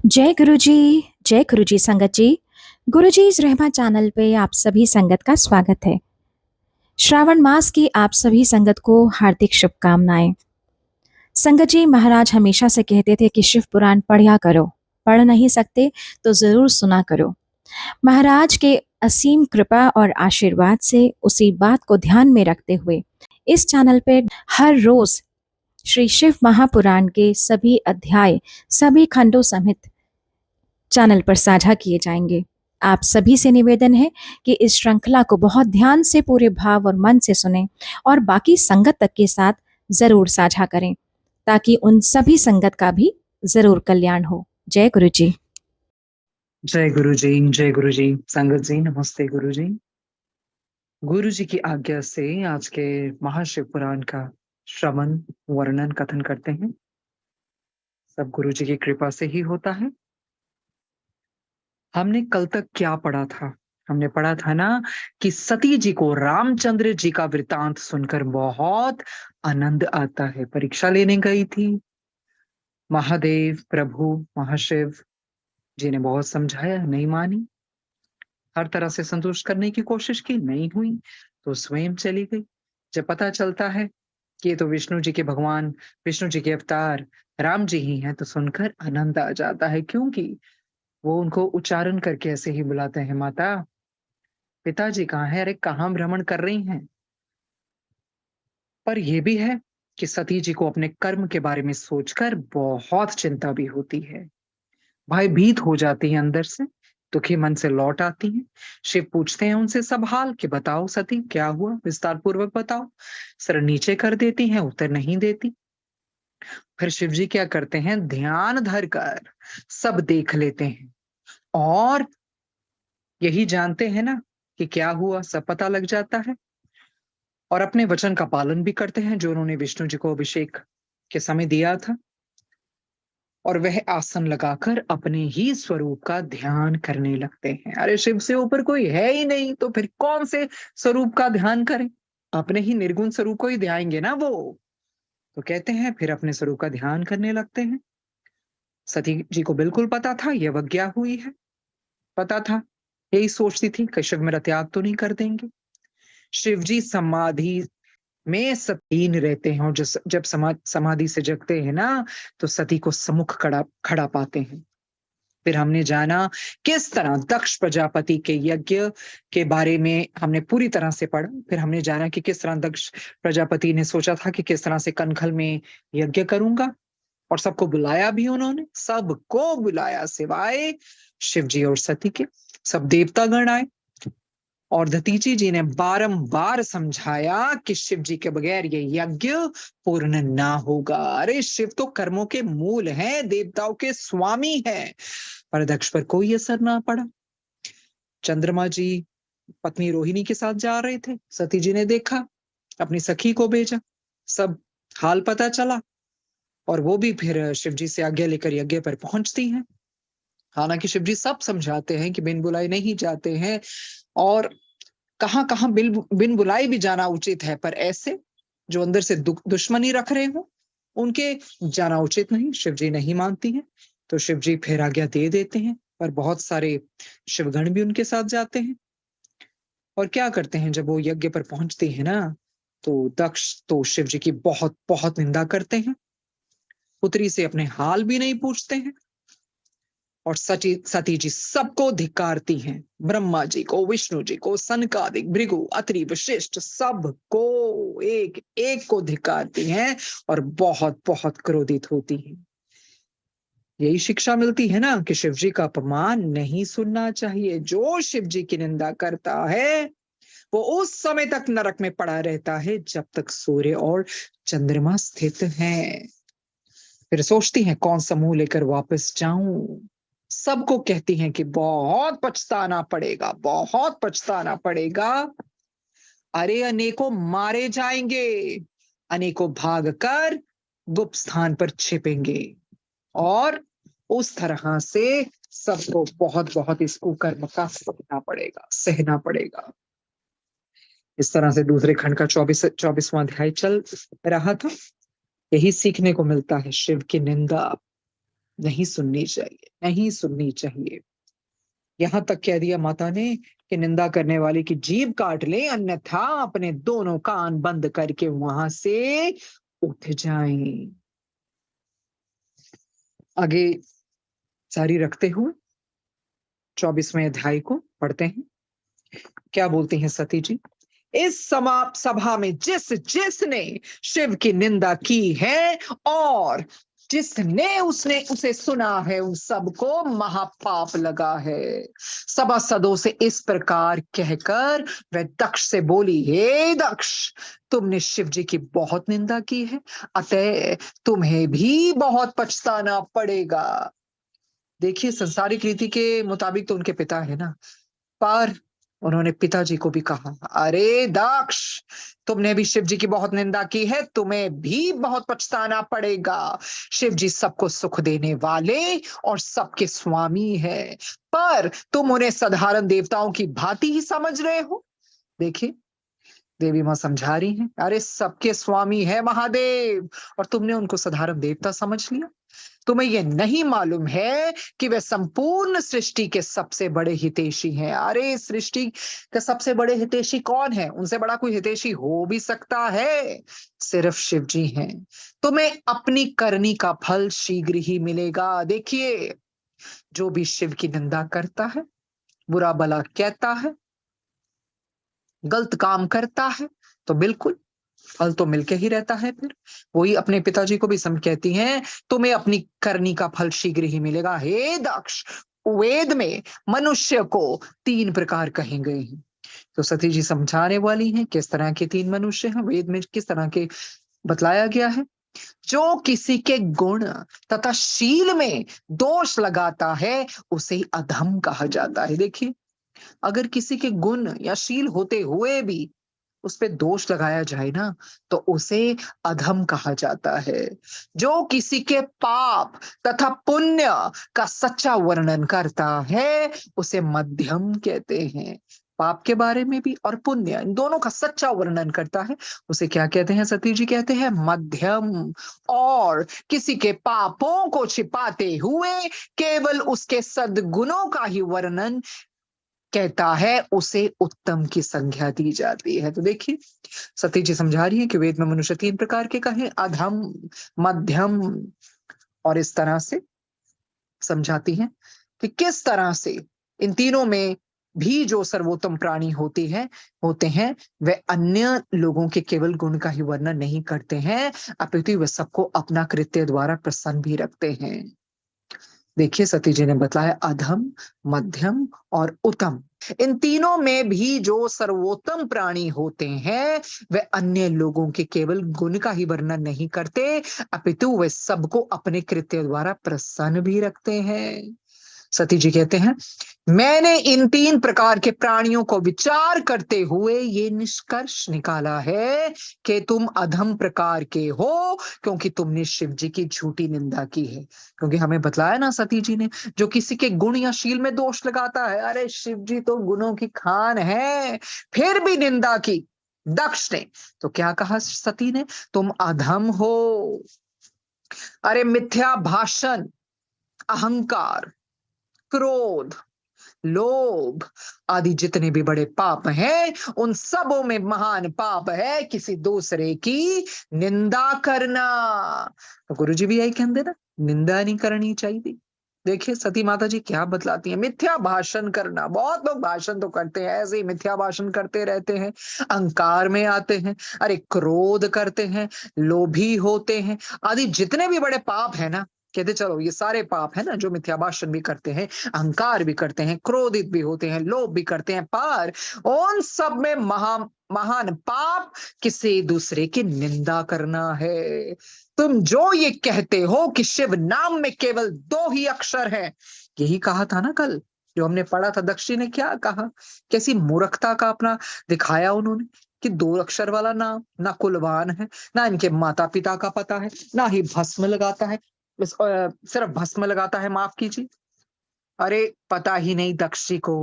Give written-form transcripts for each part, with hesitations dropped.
जय गुरु जी संगत जी। गुरु जी इस रहमा चैनल पे आप सभी संगत का स्वागत है। श्रावण मास की आप सभी संगत को हार्दिक शुभकामनाएं। संगत जी, महाराज हमेशा से कहते थे कि शिव पुराण पढ़ा करो, पढ़ नहीं सकते तो जरूर सुना करो। महाराज के असीम कृपा और आशीर्वाद से उसी बात को ध्यान में रखते हुए इस चैनल पे हर रोज श्री शिव महापुराण के सभी अध्याय, सभी खंडों समेत चैनल पर साझा किए जाएंगे। आप सभी से निवेदन है कि इस श्रृंखला को बहुत ध्यान से पूरे भाव और मन से सुने और बाकी संगत तक के साथ जरूर साझा करें, ताकि उन सभी संगत का भी जरूर कल्याण हो। जय गुरु जी। जय गुरु जी, जय गुरु जी। संगत जी नमस्ते गुरु जी। गुरु जी की आज्ञा से आज के महाशिव पुराण का श्रवण वर्णन कथन करते हैं। सब गुरु जी की कृपा से ही होता है। हमने कल तक क्या पढ़ा था? हमने पढ़ा था ना कि सती जी को रामचंद्र जी का वृतांत सुनकर बहुत आनंद आता है। परीक्षा लेने गई थी। महादेव प्रभु महाशिव जी ने बहुत समझाया, नहीं मानी। हर तरह से संतुष्ट करने की कोशिश की, नहीं हुई तो स्वयं चली गई। जब पता चलता है कि ये तो विष्णु जी के भगवान, विष्णु जी के अवतार राम जी ही हैं, तो सुनकर आनंद आ जाता है, क्योंकि वो उनको उच्चारण करके ऐसे ही बुलाते हैं, माता पिताजी कहाँ है? अरे कहाँ भ्रमण कर रही हैं? पर यह भी है कि सती जी को अपने कर्म के बारे में सोचकर बहुत चिंता भी होती है, भयभीत हो जाती है अंदर से, दुखी मन से लौट आती हैं। शिव पूछते हैं उनसे सब हाल कि बताओ सती क्या हुआ, विस्तार पूर्वक बताओ। सर नीचे कर देती हैं, उत्तर नहीं देती। फिर शिव जी क्या करते हैं, ध्यान धर कर सब देख लेते हैं और यही जानते हैं ना कि क्या हुआ, सब पता लग जाता है। और अपने वचन का पालन भी करते हैं जो उन्होंने विष्णु जी को अभिषेक के समय दिया था, और वह आसन लगाकर अपने ही स्वरूप का ध्यान करने लगते हैं। अरे शिव से ऊपर कोई है ही नहीं, तो फिर कौन से स्वरूप का ध्यान करें? अपने ही निर्गुण स्वरूप को ही ध्याएंगे ना वो। तो कहते हैं फिर अपने स्वरूप का ध्यान करने लगते हैं। सती जी को बिल्कुल पता था ये अवज्ञा हुई है, पता था, यही सोचती थी कि शिव मेरा त्याग तो नहीं कर देंगे। शिव जी समाधि में सतीन रहते हैं, और जब समाधि से जगते हैं ना, तो सती को सम्मुख खड़ा खड़ा पाते हैं। फिर हमने जाना किस तरह दक्ष प्रजापति के यज्ञ के बारे में हमने पूरी तरह से पढ़ा। फिर हमने जाना कि किस तरह दक्ष प्रजापति ने सोचा था कि किस तरह से कनखल में यज्ञ करूंगा, और सबको बुलाया भी उन्होंने, सबको बुलाया सिवाय शिव जी और सती के। सब देवता गण आए और दतीची जी ने बारंबार समझाया कि शिव जी के बगैर ये यज्ञ पूर्ण ना होगा। अरे शिव तो कर्मों के मूल हैं, देवताओं के स्वामी हैं। पर दक्ष पर कोई असर ना पड़ा। चंद्रमा जी पत्नी रोहिणी के साथ जा रहे थे, सती जी ने देखा, अपनी सखी को भेजा, सब हाल पता चला, और वो भी फिर शिव जी से आज्ञा लेकर यज्ञ पर पहुंचती हैं। हालांकि शिव जी सब समझाते हैं कि बिन बुलाए नहीं जाते हैं, और कहाँ कहाँ बिन बुलाए भी जाना उचित है, पर ऐसे जो अंदर से दुश्मनी रख रहे हो उनके जाना उचित नहीं। शिव जी नहीं मानती हैं, तो शिव जी फिर आज्ञा दे देते हैं, पर बहुत सारे शिवगण भी उनके साथ जाते हैं। और क्या करते हैं, जब वो यज्ञ पर पहुंचते हैं ना, तो दक्ष तो शिव जी की बहुत बहुत निंदा करते हैं, पुत्री से अपने हाल भी नहीं पूछते हैं, और सती जी सबको धिक्कारती हैं, ब्रह्मा जी को, विष्णु जी को, सनकादिक, भृगु, अत्रि, वशिष्ठ, सबको एक एक को धिक्कारती हैं और बहुत बहुत क्रोधित होती हैं। यही शिक्षा मिलती है ना कि शिव जी का अपमान नहीं सुनना चाहिए। जो शिव जी की निंदा करता है वो उस समय तक नरक में पड़ा रहता है जब तक सूर्य और चंद्रमा स्थित हैं। फिर सोचती हैं कौन सा मुंह लेकर वापस जाऊं। सबको कहती हैं कि बहुत पछताना पड़ेगा, बहुत पछताना पड़ेगा। अरे अनेकों मारे जाएंगे, अनेकों भाग कर गुप्त स्थान पर छिपेंगे, और उस तरह से सबको बहुत बहुत इस कुकर्म का सहना पड़ेगा। इस तरह से दूसरे खंड का 24वां अध्याय चल रहा था। यही सीखने को मिलता है, शिव की निंदा नहीं सुननी चाहिए, नहीं सुननी चाहिए। यहाँ तक कह दिया माता ने कि निंदा करने वाले की जीभ काट ले, अन्यथा अपने दोनों कान बंद करके वहां से उठ जाएं। आगे जारी रखते हुए 24वें अध्याय को पढ़ते हैं। क्या बोलती हैं सती जी? इस समाप सभा में जिस जिसने शिव की निंदा की है और जिसने उसने उसे सुना है, उन सबको महापाप लगा है। सभासदों से इस प्रकार कहकर वह दक्ष से बोली, हे दक्ष, तुमने शिव जी की बहुत निंदा की है, अतः तुम्हें भी बहुत पछताना पड़ेगा। देखिए, संसारिक रीति के मुताबिक तो उनके पिता है ना, पर उन्होंने पिताजी को भी कहा, अरे दक्ष, तुमने भी शिव जी की बहुत निंदा की है, तुम्हें भी बहुत पछताना पड़ेगा। शिव जी सबको सुख देने वाले और सबके स्वामी है, पर तुम उन्हें साधारण देवताओं की भांति ही समझ रहे हो। देखिए, देवी मां समझा रही हैं, अरे सबके स्वामी है महादेव और तुमने उनको साधारण देवता समझ लिया। तुम्हें यह नहीं मालूम है कि वे संपूर्ण सृष्टि के सबसे बड़े हितैषी हैं। अरे सृष्टि के सबसे बड़े हितैषी कौन है? उनसे बड़ा कोई हितैषी हो भी सकता है? सिर्फ शिव जी हैं। तुम्हें अपनी करनी का फल शीघ्र ही मिलेगा। देखिए, जो भी शिव की निंदा करता है, बुरा भला कहता है, गलत काम करता है, तो बिल्कुल फल तो मिलके ही रहता है। फिर वही अपने पिताजी को भी सम कहती हैं, तुम्हें अपनी करनी का फल शीघ्र ही मिलेगा। हे दक्ष, वेद में मनुष्य को 3 प्रकार कहे गए हैं। तो सती जी समझाने वाली हैं किस तरह के 3 मनुष्य हैं, वेद में किस तरह के बतलाया गया है। जो किसी के गुण तथा शील में दोष लगाता है, उसे अधम कहा जाता है। देखिए, अगर किसी के गुण या शील होते हुए भी उस पे दोष लगाया जाए ना, तो उसे अधम कहा जाता है। जो किसी के पाप तथा पुण्य का सच्चा वर्णन करता है, उसे मध्यम कहते हैं। पाप के बारे में भी और पुण्य, इन दोनों का सच्चा वर्णन करता है, उसे क्या कहते हैं? सती जी कहते हैं मध्यम। और किसी के पापों को छिपाते हुए केवल उसके सद्गुणों का ही वर्णन कहता है, उसे उत्तम की संज्ञा दी जाती है। तो देखिए, सती जी समझा रही है कि वेद में मनुष्य 3 प्रकार के कहे, अधम, मध्यम, और इस तरह से समझाती हैं कि किस तरह से इन तीनों में भी जो सर्वोत्तम प्राणी होते हैं, वे अन्य लोगों के केवल गुण का ही वर्णन नहीं करते हैं, अपितु वे सबको अपना कृत्य द्वारा प्रसन्न भी रखते हैं। देखिए, सती जी ने बताया अधम, मध्यम और उत्तम, इन तीनों में भी जो सर्वोत्तम प्राणी होते हैं, वे अन्य लोगों के केवल गुण का ही वर्णन नहीं करते, अपितु वे सबको अपने कृत्य द्वारा प्रसन्न भी रखते हैं। सती जी कहते हैं, मैंने इन 3 प्रकार के प्राणियों को विचार करते हुए ये निष्कर्ष निकाला है कि तुम अधम प्रकार के हो, क्योंकि तुमने शिव जी की झूठी निंदा की है। क्योंकि हमें बतलाया ना सती जी ने, जो किसी के गुण या शील में दोष लगाता है, अरे शिव जी तो गुणों की खान है, फिर भी निंदा की दक्ष ने, तो क्या कहा सती ने? तुम अधम हो। अरे मिथ्या भाषण, अहंकार, क्रोध, लोभ आदि जितने भी बड़े पाप हैं, उन सबों में महान पाप है किसी दूसरे की निंदा करना। तो गुरु जी भी यही कहते ना, निंदा नहीं करनी चाहिए। देखिए, सती माता जी क्या बतलाती हैं, मिथ्या भाषण करना। बहुत लोग भाषण तो करते हैं, ऐसे ही मिथ्या भाषण करते रहते हैं, अहंकार में आते हैं, अरे क्रोध करते हैं, लोभी होते हैं, आदि जितने भी बड़े पाप है ना, कहते चलो ये सारे पाप है ना, जो मिथ्या भाषण भी करते हैं, अहंकार भी करते हैं, क्रोधित भी होते हैं, लोभ भी करते हैं, पर उन सब में महान पाप किसी दूसरे की निंदा करना है। तुम जो ये कहते हो कि शिव नाम में केवल 2 ही अक्षर हैं, यही कहा था ना कल, जो हमने पढ़ा था। दक्षिण ने क्या कहा, कैसी मूर्खता का अपना दिखाया उन्होंने, कि 2 अक्षर वाला नाम, ना कुलवान है, ना इनके माता पिता का पता है, ना ही भस्म लगाता है, सिर्फ भस्म लगाता है, माफ कीजिए। अरे पता ही नहीं दक्ष जी को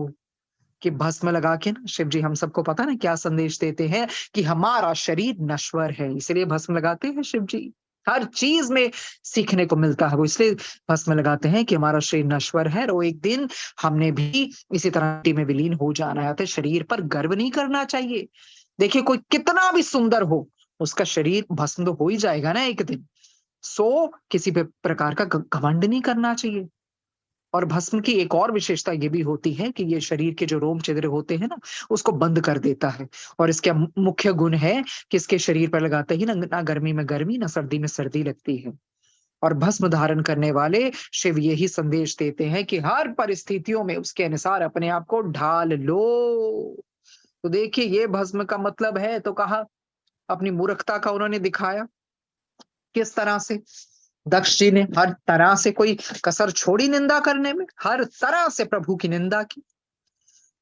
कि भस्म लगा के ना शिव जी हम सबको पता ना क्या संदेश देते हैं, कि हमारा शरीर नश्वर है, इसलिए भस्म लगाते हैं शिव जी। हर चीज में सीखने को मिलता है। वो इसलिए भस्म लगाते हैं कि हमारा शरीर नश्वर है और एक दिन हमने भी इसी तरह मिट्टी में विलीन हो जाना है। तो शरीर पर गर्व नहीं करना चाहिए। देखिए, कोई कितना भी सुंदर हो, उसका शरीर भस्म तो हो ही जाएगा ना एक दिन। सो किसी भी प्रकार का घमंड नहीं करना चाहिए। और भस्म की एक और विशेषता ये भी होती है कि ये शरीर के जो रोम छिद्र होते हैं ना, उसको बंद कर देता है। और इसका मुख्य गुण है कि इसके शरीर पर लगाते ही ना गर्मी में गर्मी, ना सर्दी में सर्दी लगती है। और भस्म धारण करने वाले शिव यही संदेश देते हैं कि हर परिस्थितियों में उसके अनुसार अपने आप को ढाल लो। तो देखिए, ये भस्म का मतलब है तो कहा, अपनी मूर्खता का उन्होंने दिखाया। किस तरह से दक्ष जी ने हर तरह से कोई कसर छोड़ी निंदा करने में, हर तरह से प्रभु की निंदा की।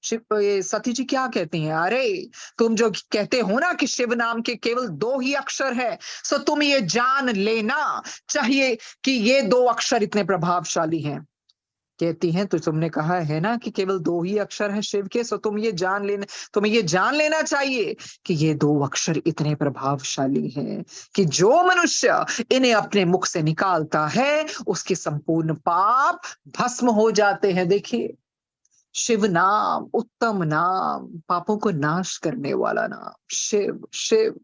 शिव ये सती जी क्या कहती हैं, अरे तुम जो कहते हो ना कि शिव नाम के केवल 2 ही अक्षर है, सो तुम ये जान लेना चाहिए कि ये 2 अक्षर इतने प्रभावशाली हैं। कहती हैं, तो तुमने कहा है ना कि केवल 2 ही अक्षर है शिव के, सो तुम्हें ये जान लेना चाहिए कि ये 2 अक्षर इतने प्रभावशाली हैं कि जो मनुष्य इन्हें अपने मुख से निकालता है, उसके संपूर्ण पाप भस्म हो जाते हैं। देखिए, शिव नाम, उत्तम नाम, पापों को नाश करने वाला नाम, शिव शिव।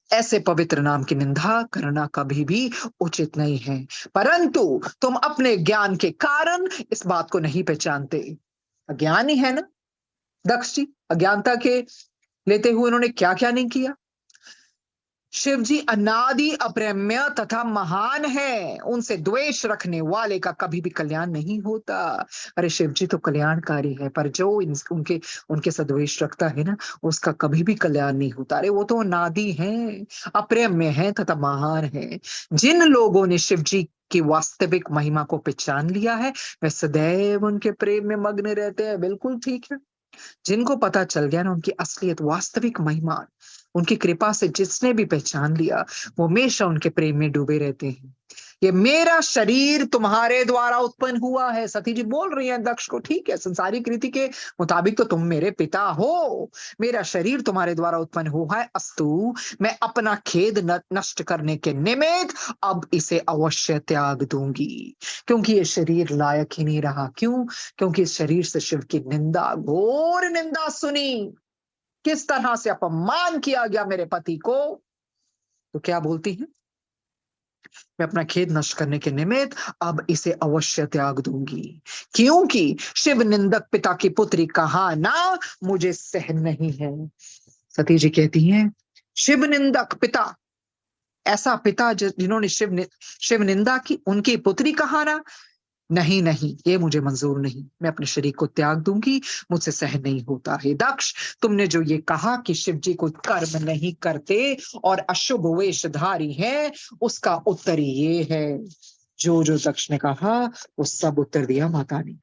ऐसे पवित्र नाम की निंदा करना कभी भी उचित नहीं है। परंतु तुम अपने ज्ञान के कारण इस बात को नहीं पहचानते। अज्ञानी है ना दक्ष जी, अज्ञानता के लेते हुए उन्होंने क्या क्या नहीं किया। शिव जी अनादि, अप्रमेय तथा महान है। उनसे द्वेष रखने वाले का कभी भी कल्याण नहीं होता। अरे शिव जी तो कल्याणकारी है, पर जो उनके उनके साथ द्वेष रखता है ना, उसका कभी भी कल्याण नहीं होता। अरे वो तो अनादि है, अप्रमेय है तथा महान है। जिन लोगों ने शिव जी की वास्तविक महिमा को पहचान लिया है, वे सदैव उनके प्रेम में मग्न रहते हैं। बिल्कुल ठीक है। जिनको पता चल गया ना उनकी असलियत, वास्तविक महिमा, उनकी कृपा से जिसने भी पहचान लिया, वो हमेशा उनके प्रेम में डूबे रहते हैं। ये मेरा शरीर तुम्हारे द्वारा उत्पन्न हुआ है, सती जी बोल रही हैं दक्ष को। ठीक है, संसारिक रीति के मुताबिक तो तुम मेरे पिता हो, मेरा शरीर तुम्हारे द्वारा उत्पन्न हुआ है। अस्तु, मैं अपना खेद नष्ट करने के निमित्त अब इसे अवश्य त्याग दूंगी, क्योंकि ये शरीर लायक ही नहीं रहा। क्यों? क्योंकि इस शरीर से शिव की निंदा, घोर निंदा सुनी, किस तरह से अपमान किया गया मेरे पति को। तो क्या बोलती है, मैं अपना खेद नष्ट करने के निमित्त अब इसे अवश्य त्याग दूंगी, क्योंकि शिव निंदक पिता की पुत्री कहाना मुझे सहन नहीं है। सती जी कहती हैं, शिव निंदक पिता, ऐसा पिता जिन्होंने शिव निंदा की, उनकी पुत्री कहाना, नहीं नहीं, ये मुझे मंजूर नहीं। मैं अपने शरीर को त्याग दूंगी, मुझसे सहन नहीं होता है। दक्ष, तुमने जो ये कहा कि शिव जी कोई कर्म नहीं करते और अशुभ वेशधारी है, उसका उत्तर ये है। जो दक्ष ने कहा वो सब उत्तर दिया माता ने।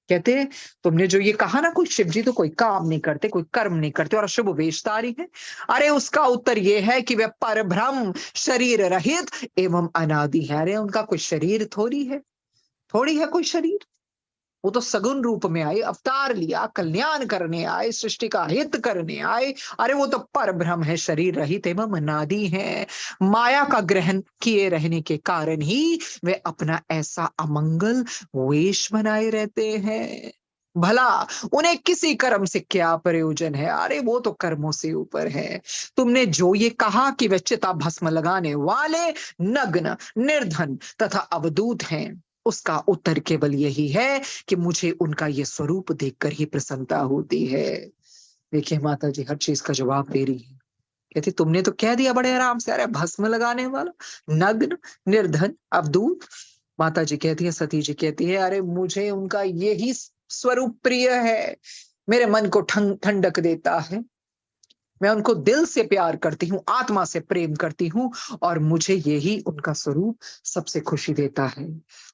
कहते, तुमने जो ये कहा ना, कोई शिव जी तो कोई काम नहीं करते, कोई कर्म नहीं करते और अशुभ वेशधारी है, अरे उसका उत्तर ये है कि वे परब्रह्म, शरीर रहित एवं अनादि है। अरे उनका कोई शरीर थोड़ी है कोई शरीर। वो तो सगुण रूप में आए, अवतार लिया, कल्याण करने आए, सृष्टि का हित करने आए। अरे वो तो पर ब्रह्म है, शरीर रहित एवं अनादि है। माया का ग्रहण किए रहने के कारण ही वे अपना ऐसा अमंगल वेश बनाए रहते हैं। भला उन्हें किसी कर्म से क्या प्रयोजन है? अरे वो तो कर्मों से ऊपर है। तुमने जो ये कहा कि वे चिता भस्म लगाने वाले नग्न, निर्धन तथा अवधूत हैं, उसका उत्तर केवल यही है कि मुझे उनका ये स्वरूप देखकर ही प्रसन्नता होती है। देखिए माता जी हर चीज का जवाब दे रही है। कहती, तुमने तो कह दिया बड़े आराम से, अरे भस्म लगाने वाला, नग्न, निर्धन, अवधूत। माता जी कहती है, सती जी कहती है, अरे मुझे उनका यही स्वरूप प्रिय है, मेरे मन को ठंडक देता है। मैं उनको दिल से प्यार करती हूँ, आत्मा से प्रेम करती हूँ, और मुझे यही उनका स्वरूप सबसे खुशी देता है।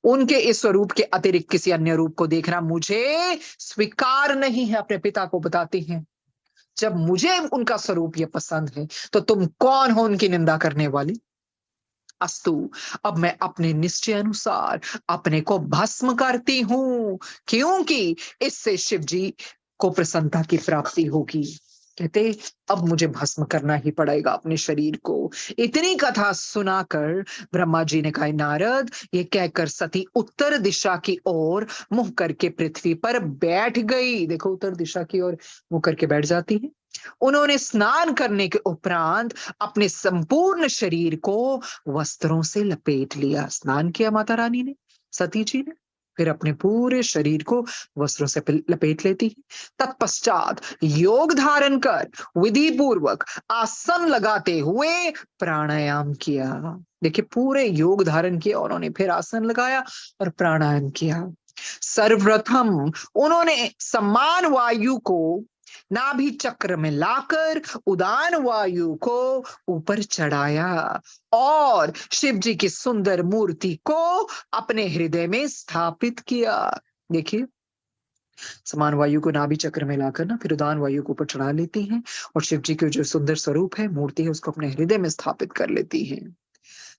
उनके इस स्वरूप के अतिरिक्त किसी अन्य रूप को देखना मुझे स्वीकार नहीं है। अपने पिता को बताती हैं, जब मुझे उनका स्वरूप ये पसंद है, तो तुम कौन हो उनकी निंदा करने वाली? अस्तु, अब मैं अपने निश्चय अनुसार अपने को भस्म करती हूँ, क्योंकि इससे शिव जी को प्रसन्नता की प्राप्ति होगी। कहते अब मुझे भस्म करना ही पड़ेगा अपने शरीर को। इतनी कथा सुनाकर ब्रह्मा जी ने कहा, नारद, ये कहकर सती उत्तर दिशा की ओर मुंह करके पृथ्वी पर बैठ गई। देखो, उत्तर दिशा की ओर मुंह करके बैठ जाती है। उन्होंने स्नान करने के उपरांत अपने संपूर्ण शरीर को वस्त्रों से लपेट लिया। स्नान किया माता रानी ने, सती जी ने, फिर अपने पूरे शरीर को वस्त्रों से लपेट लेती है। तत्पश्चात योग धारण कर विधि पूर्वक आसन लगाते हुए प्राणायाम किया। देखिए, पूरे योग धारण किया उन्होंने, फिर आसन लगाया और प्राणायाम किया। सर्वप्रथम उन्होंने समान वायु को नाभि चक्र में लाकर उदान वायु को ऊपर चढ़ाया और शिव जी की सुंदर मूर्ति को अपने हृदय में स्थापित किया। देखिए, समान वायु को नाभि चक्र में लाकर ना फिर उदान वायु को ऊपर चढ़ा लेती हैं और शिव जी के जो सुंदर स्वरूप है, मूर्ति है, उसको अपने हृदय में स्थापित कर लेती हैं।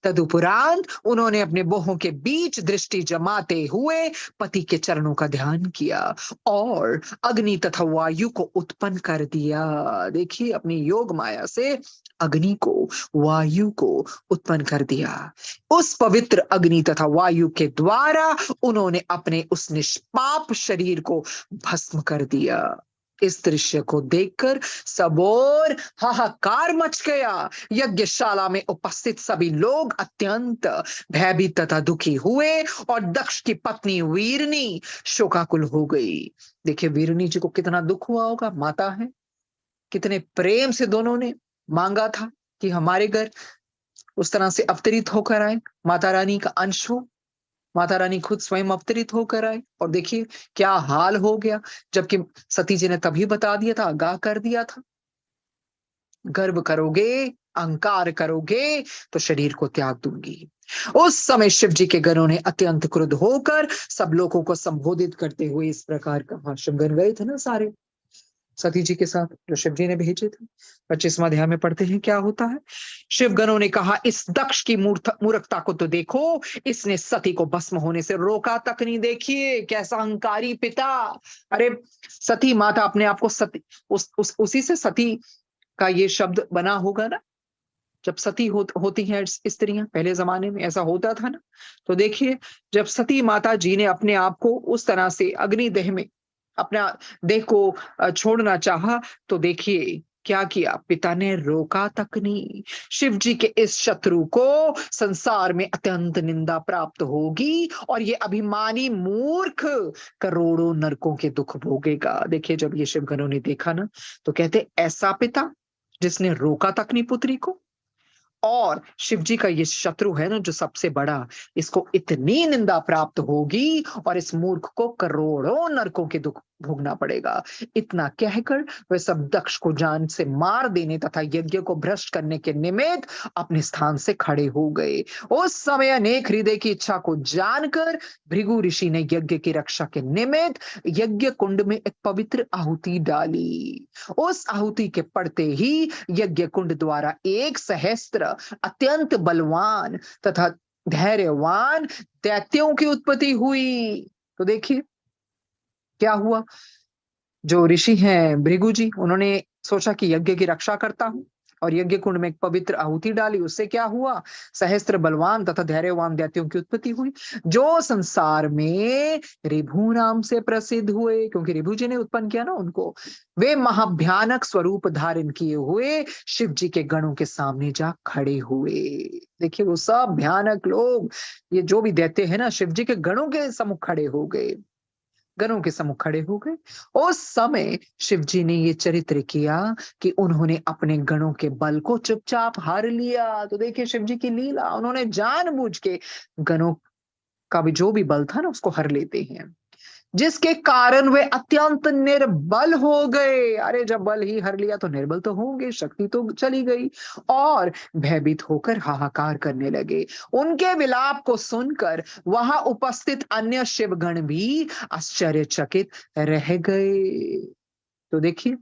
तदुपरांत उन्होंने अपने बाहों के बीच दृष्टि जमाते हुए पति के चरणों का ध्यान किया और अग्नि तथा वायु को उत्पन्न कर दिया। देखिए, अपनी योग माया से अग्नि को, वायु को उत्पन्न कर दिया। उस पवित्र अग्नि तथा वायु के द्वारा उन्होंने अपने उस निष्पाप शरीर को भस्म कर दिया। इस दृश्य को देखकर सब ओर हाहाकार मच गया। यज्ञशाला में उपस्थित सभी लोग अत्यंत भयभीत तथा दुखी हुए और दक्ष की पत्नी वीरनी शोकाकुल हो गई। देखिए, वीरनी जी को कितना दुख हुआ होगा, माता है, कितने प्रेम से दोनों ने मांगा था कि हमारे घर उस तरह से अवतरित होकर आए, माता रानी का अंश हो। माता रानी खुद स्वयं अवतरित होकर आए और देखिए क्या हाल हो गया, जबकि सती जी ने तभी बता दिया था, आगाह कर दिया था, गर्व करोगे, अहंकार करोगे तो शरीर को त्याग दूंगी। उस समय शिव जी के गणों ने अत्यंत क्रुद्ध होकर सब लोगों को संबोधित करते हुए इस प्रकार कहा। शिवगण गए थे ना सारे सती जी के साथ, जो शिव जी ने भेजे थे। 25वां अध्याय में पढ़ते हैं क्या होता है। शिवगणों ने कहा, इस दक्ष की मूर्खता को तो देखो, इसने सती को भस्म होने से रोका तक नहीं। देखिए कैसा अहंकारी पिता। अरे, सती माता अपने आप को सती, उसी से सती का ये शब्द बना होगा ना, जब सती होती हैं स्त्रियां, पहले जमाने में ऐसा होता था ना। तो देखिए, जब सती माता जी ने अपने आप को उस तरह से अग्नि देह में अपना देह को छोड़ना चाहा, तो देखिए क्या किया, पिता ने रोका तक नहीं। शिव जी के इस शत्रु को संसार में अत्यंत निंदा प्राप्त होगी और ये अभिमानी मूर्ख करोड़ों नरकों के दुख भोगेगा। देखिए, जब ये शिवगणों ने देखा ना, तो कहते, ऐसा पिता जिसने रोका तक नहीं पुत्री को, और शिव जी का ये शत्रु है ना जो सबसे बड़ा, इसको इतनी निंदा प्राप्त होगी और इस मूर्ख को करोड़ों नरकों के दुख भोगना पड़ेगा। इतना कहकर वे सब दक्ष को जान से मार देने तथा यज्ञ को भ्रष्ट करने के निमित्त अपने स्थान से खड़े हो गए। उस समय अनेक हृदय की इच्छा को जानकर भृगु ऋषि ने यज्ञ की रक्षा के निमित्त यज्ञ कुंड में एक पवित्र आहुति डाली। उस आहुति के पड़ते ही यज्ञ कुंड द्वारा एक सहस्त्र अत्यंत बलवान तथा धैर्यवान दैत्यों की उत्पत्ति हुई। तो देखिए क्या हुआ, जो ऋषि हैं भृगु जी, उन्होंने सोचा कि यज्ञ की रक्षा करता हूं और यज्ञ कुंड में एक पवित्र आहुति डाली। उससे क्या हुआ, सहस्त्र बलवान तथा धैर्यवान दैत्यों की उत्पत्ति हुई, जो संसार में ऋभु नाम से प्रसिद्ध हुए, क्योंकि ऋभु जी ने उत्पन्न किया ना उनको। वे महाभयानक स्वरूप धारण किए हुए शिव जी के गणों के सामने जा खड़े हुए। देखिए, वो सब भयानक लोग, ये जो भी दैत्य है ना, शिव जी के गणों के सम्मुख खड़े हो गए, गणों के सम्मुख खड़े हो गए। उस समय शिव जी ने ये चरित्र किया कि उन्होंने अपने गणों के बल को चुपचाप हार लिया। तो देखिए शिव जी की लीला, उन्होंने जानबूझ के गणों का भी जो भी बल था ना उसको हर लेते हैं, जिसके कारण वे अत्यंत निर्बल हो गए। अरे, जब बल ही हर लिया तो निर्बल तो होंगे, शक्ति तो चली गई और भयभीत होकर हाहाकार करने लगे। उनके विलाप को सुनकर वहां उपस्थित अन्य शिवगण भी आश्चर्यचकित रह गए। तो देखिए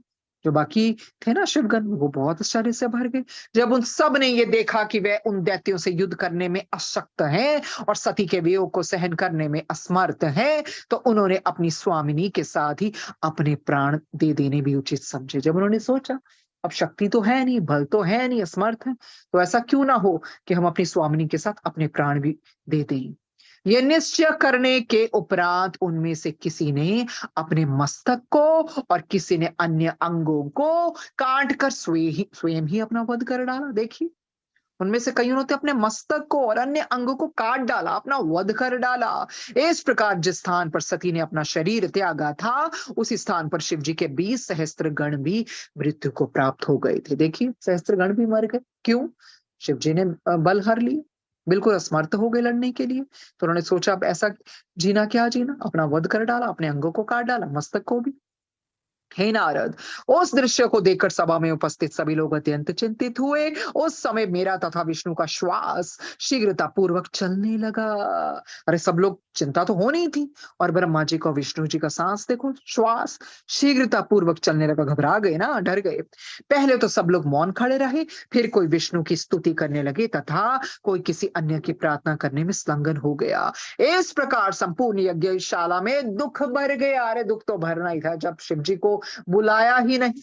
जो बाकी थे ना शिवगण, वो बहुत आश्चर्य से भर गए जब उन सब ने ये देखा कि वे उन दैत्यों से युद्ध करने में अशक्त हैं और सती के वियोग को सहन करने में असमर्थ हैं। तो उन्होंने अपनी स्वामिनी के साथ ही अपने प्राण दे देने भी उचित समझे। जब उन्होंने सोचा अब शक्ति तो है नहीं, बल तो है नहीं, असमर्थ है, तो ऐसा क्यों ना हो कि हम अपनी स्वामिनी के साथ अपने प्राण भी दे दें। ये निश्चय करने के उपरांत उनमें से किसी ने अपने मस्तक को और किसी ने अन्य अंगों को काट कर स्वयं ही अपना वध कर डाला। देखिए, उनमें से कईयों ने तो अपने मस्तक को और अन्य अंगों को काट डाला, अपना वध कर डाला। इस प्रकार जिस स्थान पर सती ने अपना शरीर त्यागा था, उसी स्थान पर शिव जी के 20 सहस्त्र गण भी मृत्यु को प्राप्त हो गए थे। देखिए, सहस्त्र गण भी मर गए। क्यों? शिव जी ने बल हर लिया, बिल्कुल असमर्थ हो गए लड़ने के लिए। तो उन्होंने सोचा अब ऐसा जीना क्या जीना, अपना वध कर डाला, अपने अंगों को काट डाला, मस्तक को भी। हे नारद, उस दृश्य को देखकर सभा में उपस्थित सभी लोग अत्यंत चिंतित हुए। उस समय मेरा तथा विष्णु का श्वास शीघ्रता पूर्वक चलने लगा। अरे सब लोग, चिंता तो होनी थी, और ब्रह्मा जी को विष्णु जी का सांस देखो, श्वास शीघ्रता पूर्वक चलने लगा। घबरा गए ना, डर गए। पहले तो सब लोग मौन खड़े रहे, फिर कोई विष्णु की स्तुति करने लगे तथा कोई किसी अन्य की प्रार्थना करने में संलग्न हो गया। इस प्रकार संपूर्ण यज्ञशाला में दुख भर गया। अरे दुख तो भरना ही था, जब शिव जी को बुलाया ही नहीं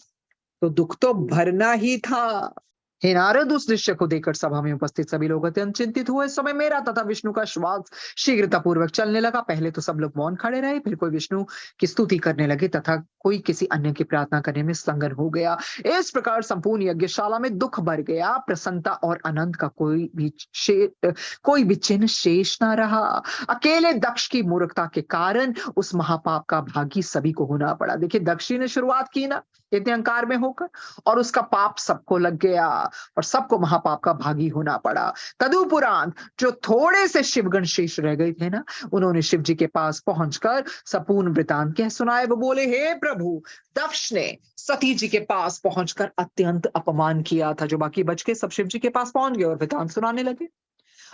तो दुख तो भरना ही था। हे नारद, उस दृश्य को देखकर सभा में उपस्थित सभी लोग अत्यंत चिंतित हुए। इस समय मेरा तथा विष्णु का श्वास शीघ्रता पूर्वक चलने लगा। पहले तो सब लोग मौन खड़े रहे, फिर कोई विष्णु की स्तुति करने लगे तथा कोई किसी अन्य की प्रार्थना करने में संलग्न हो गया। इस प्रकार संपूर्ण यज्ञशाला में दुख भर गया। प्रसन्नता और आनंद का कोई भी चिन्ह शेष ना रहा। अकेले दक्ष की मूर्खता के कारण उस महापाप का भागी सभी को होना पड़ा। देखिए, दक्षी ने शुरुआत की ना इतने अहंकार में होकर, और उसका पाप सबको लग गया और सबको महापाप का भागी होना पड़ा। तदुपरांत जो थोड़े से शिवगण शेष रह गए थे ना, उन्होंने शिव जी के पास पहुंचकर संपूर्ण वृतांत कह सुनाए। वो बोले, हे प्रभु, दक्ष ने सती जी के पास पहुंचकर अत्यंत अपमान किया था। जो बाकी बच के सब शिव जी के पास पहुंच गए और वृतांत सुनाने लगे।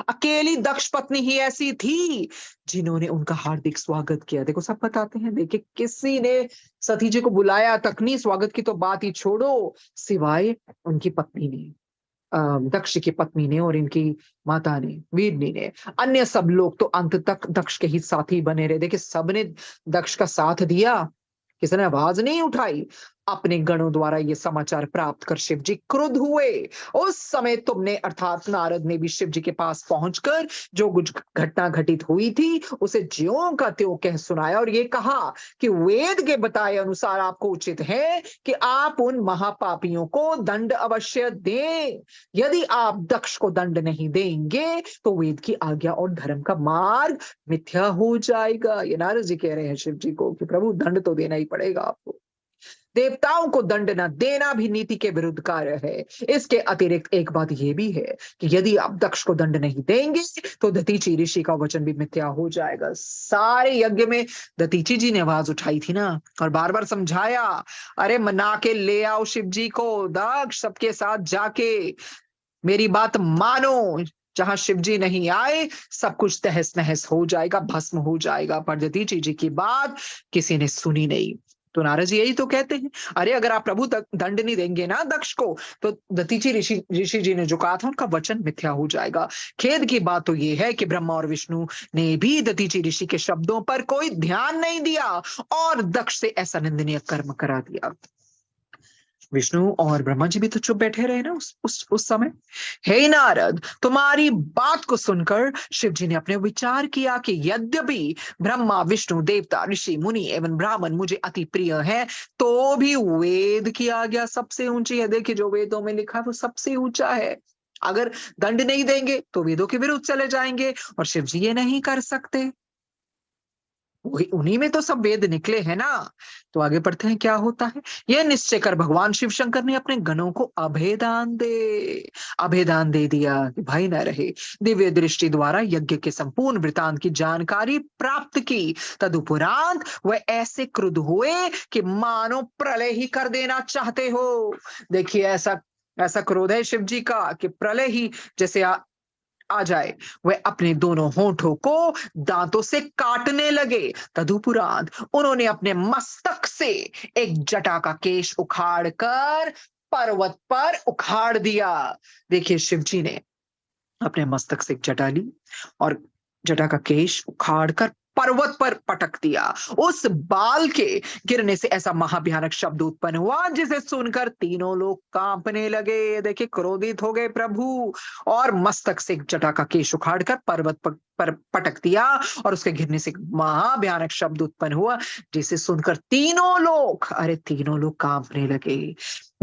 अकेली दक्ष पत्नी ही ऐसी थी जिन्होंने उनका हार्दिक स्वागत किया। देखो, सब बताते हैं, देखिए किसी ने सती जी को बुलाया तक नहीं, स्वागत की तो बात ही छोड़ो, सिवाय उनकी पत्नी ने, दक्ष की पत्नी ने और इनकी माता ने, वीरनी ने। अन्य सब लोग तो अंत तक दक्ष के ही साथी बने रहे। देखिए, सबने दक्ष का साथ दिया, किसी ने आवाज नहीं उठाई। अपने गणों द्वारा ये समाचार प्राप्त कर शिव जी क्रुद्ध हुए। उस समय तुमने अर्थात नारद ने भी शिव जी के पास पहुंचकर जो कुछ घटना घटित हुई थी उसे ज्यों का त्यों कह सुनाया और ये कहा कि वेद के बताए अनुसार आपको उचित है कि आप उन महापापियों को दंड अवश्य दें। यदि आप दक्ष को दंड नहीं देंगे तो वेद की आज्ञा और धर्म का मार्ग मिथ्या हो जाएगा। ये नारद जी कह रहे हैं शिव जी को कि प्रभु, दंड तो देना ही पड़ेगा आपको। देवताओं को दंड न देना भी नीति के विरुद्ध कार्य है। इसके अतिरिक्त एक बात यह भी है कि यदि आप दक्ष को दंड नहीं देंगे तो दतीची ऋषि का वचन भी मिथ्या हो जाएगा। सारे यज्ञ में दतीची जी ने आवाज उठाई थी ना, और बार बार समझाया, अरे मना के ले आओ शिव जी को, दक्ष सबके साथ जाके मेरी बात मानो। जहां शिव जी नहीं आए सब कुछ तहस नहस हो जाएगा, भस्म हो जाएगा। पर दतीची जी की बात किसी ने सुनी नहीं। तो नारद जी यही तो कहते हैं, अरे अगर आप प्रभु दंड नहीं देंगे ना दक्ष को, तो दतीची ऋषि जी ने जो कहा था उनका वचन मिथ्या हो जाएगा। खेद की बात तो ये है कि ब्रह्मा और विष्णु ने भी दतीची ऋषि के शब्दों पर कोई ध्यान नहीं दिया और दक्ष से ऐसा निंदनीय कर्म करा दिया। विष्णु और ब्रह्मा जी भी तो चुप बैठे रहे ना उस समय। हे नारद, तुम्हारी बात को सुनकर शिव जी ने अपने विचार किया कि यद्यपि ब्रह्मा, विष्णु, देवता, ऋषि, मुनि एवं ब्राह्मण मुझे अति प्रिय है, तो भी वेद की आज्ञा सबसे ऊंची है। देखिए, जो वेदों में लिखा है वो सबसे ऊंचा है। अगर दंड नहीं देंगे तो वेदों के विरुद्ध चले जाएंगे और शिव जी ये नहीं कर सकते। उन्हीं में तो सब वेद निकले हैं ना। तो आगे पढ़ते हैं क्या होता है। यह निश्चय कर भगवान शिव शंकर ने अपने गणों को अभेदान दे दिया कि भय न रहे। दिव्य दृष्टि द्वारा यज्ञ के संपूर्ण वृतांत की जानकारी प्राप्त की। तदुपरांत वह ऐसे क्रुद्ध हुए कि मानो प्रलय ही कर देना चाहते हो। देखिए, ऐसा क्रोध है शिव जी का कि प्रलय ही, जैसे आ जाए, वे अपने दोनों होठों को दांतों से काटने लगे। तदुपरांत उन्होंने अपने मस्तक से एक जटा का केश उखाड़ कर पर्वत पर उखाड़ दिया। देखिए, शिव जी ने अपने मस्तक से एक जटा ली और जटा का केश उखाड़ कर पर्वत पर पटक दिया। उस बाल के गिरने से ऐसा महाभयानक शब्द उत्पन्न हुआ जिसे सुनकर तीनों लोग कांपने लगे। देखिए, क्रोधित हो गए प्रभु और मस्तक से एक जटा का केश उखाड़ कर पर्वत पर पटक दिया और उसके गिरने से एक महाभयानक शब्द उत्पन्न हुआ जिसे सुनकर तीनों लोग कांपने लगे।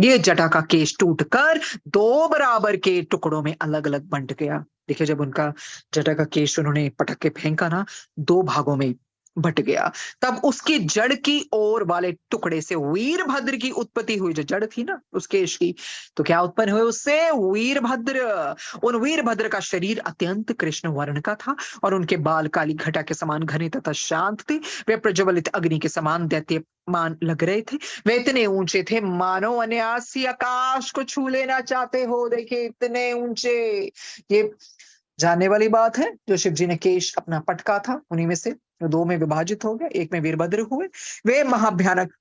ये जटा का केश टूटकर दो बराबर के टुकड़ों में अलग अलग बंट गया। देखिए, जब उनका जटा का केश उन्होंने पटक के फेंका ना, दो भागों में बट गया। तब उसकी जड़ की ओर वाले टुकड़े से वीरभद्र की उत्पत्ति हुई। जो जड़ थी ना उस केश की, तो क्या उत्पन्न हुए उससे? वीरभद्र। उन वीरभद्र का शरीर अत्यंत कृष्ण वर्ण का था और उनके बाल काली घटा के समान घने तथा शांत थे। वे प्रज्वलित अग्नि के समान दैत्यमान लग रहे थे। वे इतने ऊंचे थे मानो अनायासी आकाश को छू लेना चाहते हो। देखिए, इतने ऊंचे। ये जानने वाली बात है, जो शिव जी ने केश अपना पटका था उन्हीं में से दो में विभाजित हो गया, एक में वीरभद्र हुए। वे महाभयानक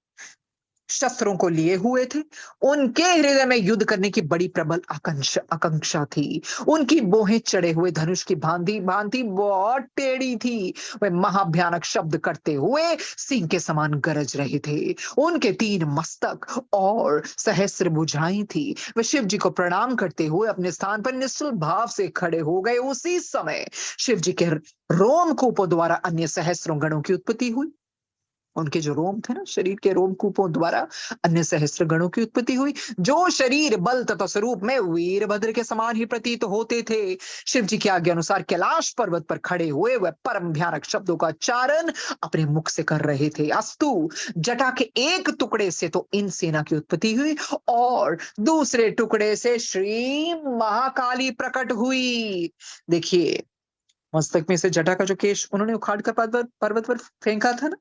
शस्त्रों को लिए हुए थे। उनके हृदय में युद्ध करने की बड़ी प्रबल आकांक्षा थी। उनकी बोहें चढ़े हुए धनुष की भांति भांति बहुत टेढ़ी थी। वे महाभयानक शब्द करते हुए सिंह के समान गरज रहे थे। उनके 3 मस्तक और सहस्र भुजाएं थी। वे शिव जी को प्रणाम करते हुए अपने स्थान पर निश्चल भाव से खड़े हो गए। उसी समय शिव जी के रोमकूपों द्वारा अन्य सहस्रों गणों की उत्पत्ति हुई। उनके जो रोम थे ना, शरीर के रोमकूपों द्वारा अन्य सहस्त्र गणों की उत्पत्ति हुई, जो शरीर बल तथा स्वरूप में वीरभद्र के समान ही प्रतीत होते थे। शिव जी की आज्ञा अनुसार कैलाश पर्वत पर खड़े हुए वह परम भयानक शब्दों का उच्चारण अपने मुख से कर रहे थे। अस्तु, जटा के एक टुकड़े से तो इन सेना की उत्पत्ति हुई और दूसरे टुकड़े से श्री महाकाली प्रकट हुई। देखिए, मस्तक में से जटा का जो केश उन्होंने उखाड़ कर पर्वत पर फेंका था ना,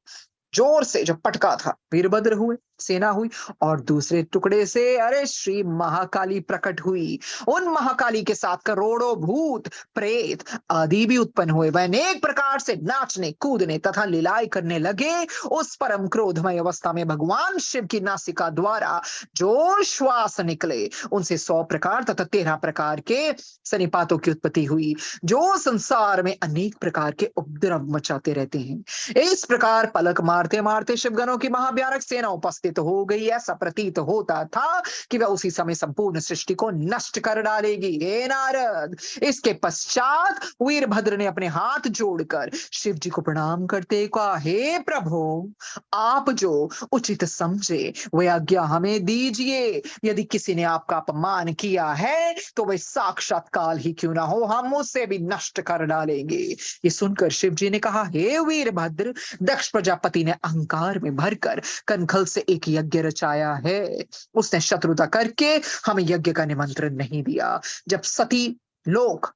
जोर से जो पटका था, वीरभद्र हुए, सेना हुई और दूसरे टुकड़े से अरे श्री महाकाली प्रकट हुई। उन महाकाली के साथ करोड़ों भूत प्रेत आदि भी उत्पन्न हुए। वह अनेक प्रकार से नाचने कूदने तथा लीलाएं करने लगे। उस परम क्रोधमय अवस्था में भगवान शिव की नासिका द्वारा जो श्वास निकले उनसे 100 प्रकार तथा 13 प्रकार के सनिपातों की उत्पत्ति हुई, जो संसार में अनेक प्रकार के उपद्रव मचाते रहते हैं। इस प्रकार पलक मारते मारते शिवगणों की महाभयानक सेना उपस्थित हो गई। ऐसा प्रतीत होता था कि वह उसी समय संपूर्ण सृष्टि को नष्ट कर डालेगी। हे नारद, इसके पश्चात वीरभद्र ने अपने हाथ जोड़कर शिव जी को प्रणाम करते कहा, हे प्रभु, आप जो उचित समझे वह आज्ञा हमें दीजिए। यदि किसी ने आपका अपमान किया है तो वह साक्षात काल ही क्यों ना हो, हम उसे भी नष्ट कर डालेंगे। ये सुनकर शिव जी ने कहा, हे वीरभद्र, दक्ष प्रजापति ने अहंकार में भरकर कनखल से एक यज्ञ रचाया है। उसने शत्रुता करके हमें यज्ञ का निमंत्रण नहीं दिया। जब सती लोक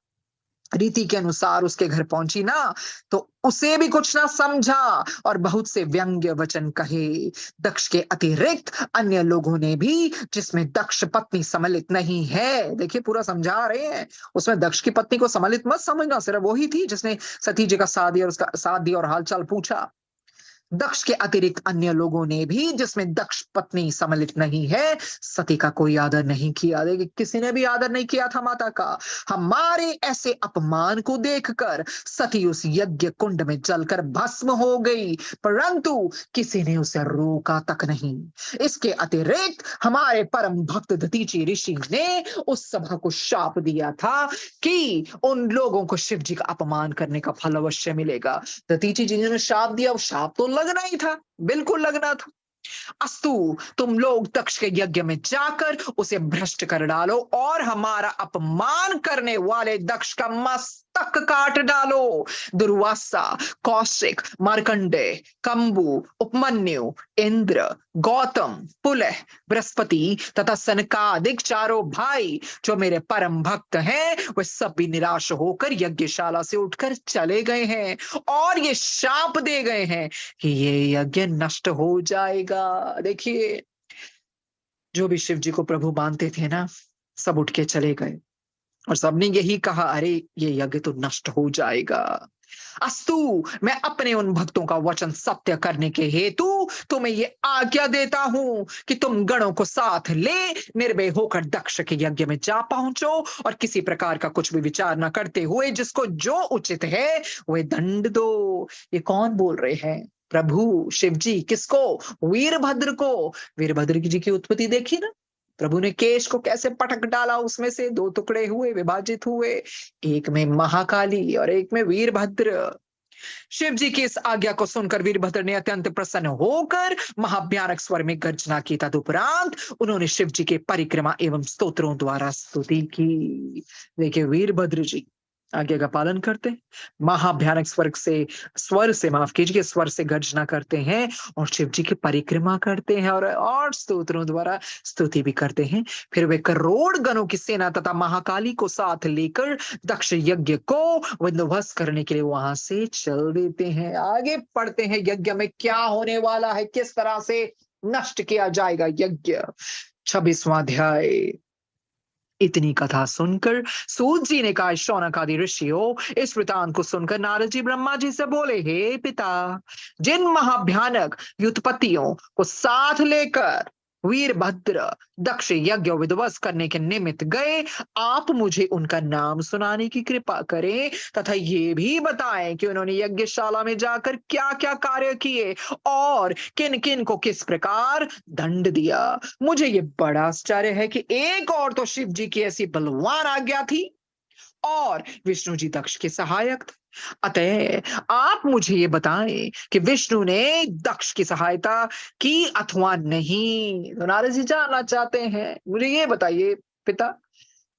रीति के अनुसार उसके घर पहुंची ना, तो उसे भी कुछ ना समझा और बहुत से व्यंग्य वचन कहे। दक्ष के अतिरिक्त अन्य लोगों ने भी, जिसमें दक्ष पत्नी सम्मिलित नहीं है, देखिए पूरा समझा रहे हैं, उसमें दक्ष की पत्नी को सम्मिलित मत समझना, सिर्फ वही थी जिसने सती जी का साथ दिया और उसका साथ दिया और हालचाल पूछा। दक्ष के अतिरिक्त अन्य लोगों ने भी, जिसमें दक्ष पत्नी सम्मिलित नहीं है, सती का कोई आदर नहीं किया। देखिए, किसी ने भी आदर नहीं किया था माता का। हमारे ऐसे अपमान को देखकर सती उस यज्ञ कुंड में जलकर भस्म हो गई, परंतु किसी ने उसे रोका तक नहीं। इसके अतिरिक्त हमारे परम भक्त दधीचि ऋषि ने उस सभा को शाप दिया था कि उन लोगों को शिव जी का अपमान करने का फल अवश्य मिलेगा। दधीचि जी ने शाप दिया, वो शाप तो लगना ही था, बिल्कुल लगना था। अस्तु, तुम लोग दक्ष के यज्ञ में जाकर उसे भ्रष्ट कर डालो और हमारा अपमान करने वाले दक्ष का मस्तक काट डालो। दुर्वासा, कौशिक, मार्कंडे, कंबु, उपमन्यु, इंद्र, गौतम, पुलह, बृहस्पति तथा सनकादिक चारों भाई जो मेरे परम भक्त हैं, वे सब भी निराश होकर यज्ञशाला से उठकर चले गए हैं और ये शाप दे गए हैं कि ये यज्ञ नष्ट हो जाएगा। देखिए, जो भी शिव जी को प्रभु मानते थे ना, सब उठ के चले गए और सबने यही कहा, अरे ये यज्ञ तो नष्ट हो जाएगा। अस्तु, मैं अपने उन भक्तों का वचन सत्य करने के हेतु तुम्हें ये आज्ञा देता हूं कि तुम गणों को साथ ले निर्भय होकर दक्ष के यज्ञ में जा पहुंचो और किसी प्रकार का कुछ भी विचार न करते हुए जिसको जो उचित है वह दंड दो। ये कौन बोल रहे हैं? प्रभु शिव जी। किसको? वीरभद्र को। वीरभद्र जी की उत्पत्ति देखी ना, प्रभु ने केश को कैसे पटक डाला, उसमें से दो टुकड़े हुए, विभाजित हुए, एक में महाकाली और एक में वीरभद्र। शिव जी की इस आज्ञा को सुनकर वीरभद्र ने अत्यंत प्रसन्न होकर महाभयानक स्वर में गर्जना की। तदुपरांत उन्होंने शिव जी के परिक्रमा एवं स्तोत्रों द्वारा स्तुति की। देखिए, वीरभद्र जी आज्ञा का पालन करते हैं, महाभयानक स्वर से माफ कीजिए, स्वर से गर्जना करते हैं और शिव जी की परिक्रमा करते हैं और स्तोत्रों द्वारा स्तुति भी करते हैं। फिर वे करोड़ गणों की सेना तथा महाकाली को साथ लेकर दक्ष यज्ञ को विध्वंस करने के लिए वहां से चल देते हैं। आगे पढ़ते हैं यज्ञ में क्या होने वाला है, किस तरह से नष्ट किया जाएगा यज्ञ। 26वां अध्याय। इतनी कथा सुनकर सूत जी ने कहा, शौनक आदि ऋषियों, इस वृतांत को सुनकर नारद जी ब्रह्मा जी से बोले, हे पिता, जिन महाभयानक युद्धपतियों को साथ लेकर वीरभद्र दक्ष यज्ञ विध्वंस करने के निमित्त गए, आप मुझे उनका नाम सुनाने की कृपा करें तथा ये भी बताएं कि उन्होंने यज्ञशाला में जाकर क्या क्या कार्य किए और किन किन को किस प्रकार दंड दिया। मुझे ये बड़ा आश्चर्य है कि एक और तो शिव जी की ऐसी बलवान आज्ञा थी और विष्णु जी दक्ष के सहायक थे। अतः आप मुझे ये बताएं कि विष्णु ने दक्ष की सहायता की अथवा नहीं। तो नारद जी जानना चाहते हैं, मुझे ये बताइए पिता,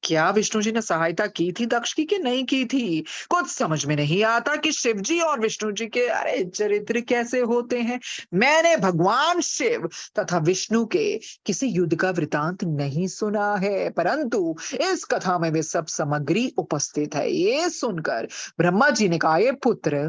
क्या विष्णु जी ने सहायता की थी दक्ष की कि नहीं की थी? कुछ समझ में नहीं आता कि शिव जी और विष्णु जी के अरे चरित्र कैसे होते हैं। मैंने भगवान शिव तथा विष्णु के किसी युद्ध का वृतांत नहीं सुना है, परंतु इस कथा में वे सब सामग्री उपस्थित है। ये सुनकर ब्रह्मा जी ने कहा, ये पुत्र,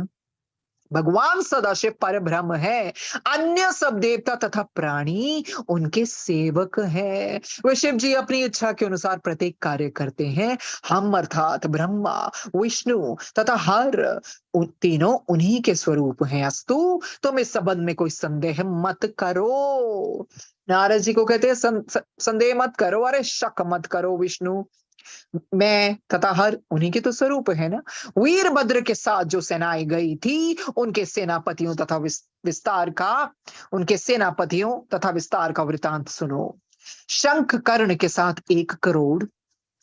भगवान सदाशिव पर ब्रह्म है, अन्य सब देवता तथा प्राणी उनके सेवक हैं। वे शिव जी अपनी इच्छा के अनुसार प्रत्येक कार्य करते हैं। हम अर्थात ब्रह्मा, विष्णु तथा हर तीनों उन्हीं के स्वरूप हैं। अस्तु, तुम इस संबंध में कोई संदेह मत करो। नारद जी को कहते हैं संदेह मत करो, अरे शक मत करो, विष्णु मैं तथा हर उन्हीं के तो स्वरूप है ना। वीरभद्र के साथ जो सेनाएं गई थी उनके सेनापतियों तथा विस्तार का वृतांत सुनो। शंख कर्ण के साथ 1 करोड़,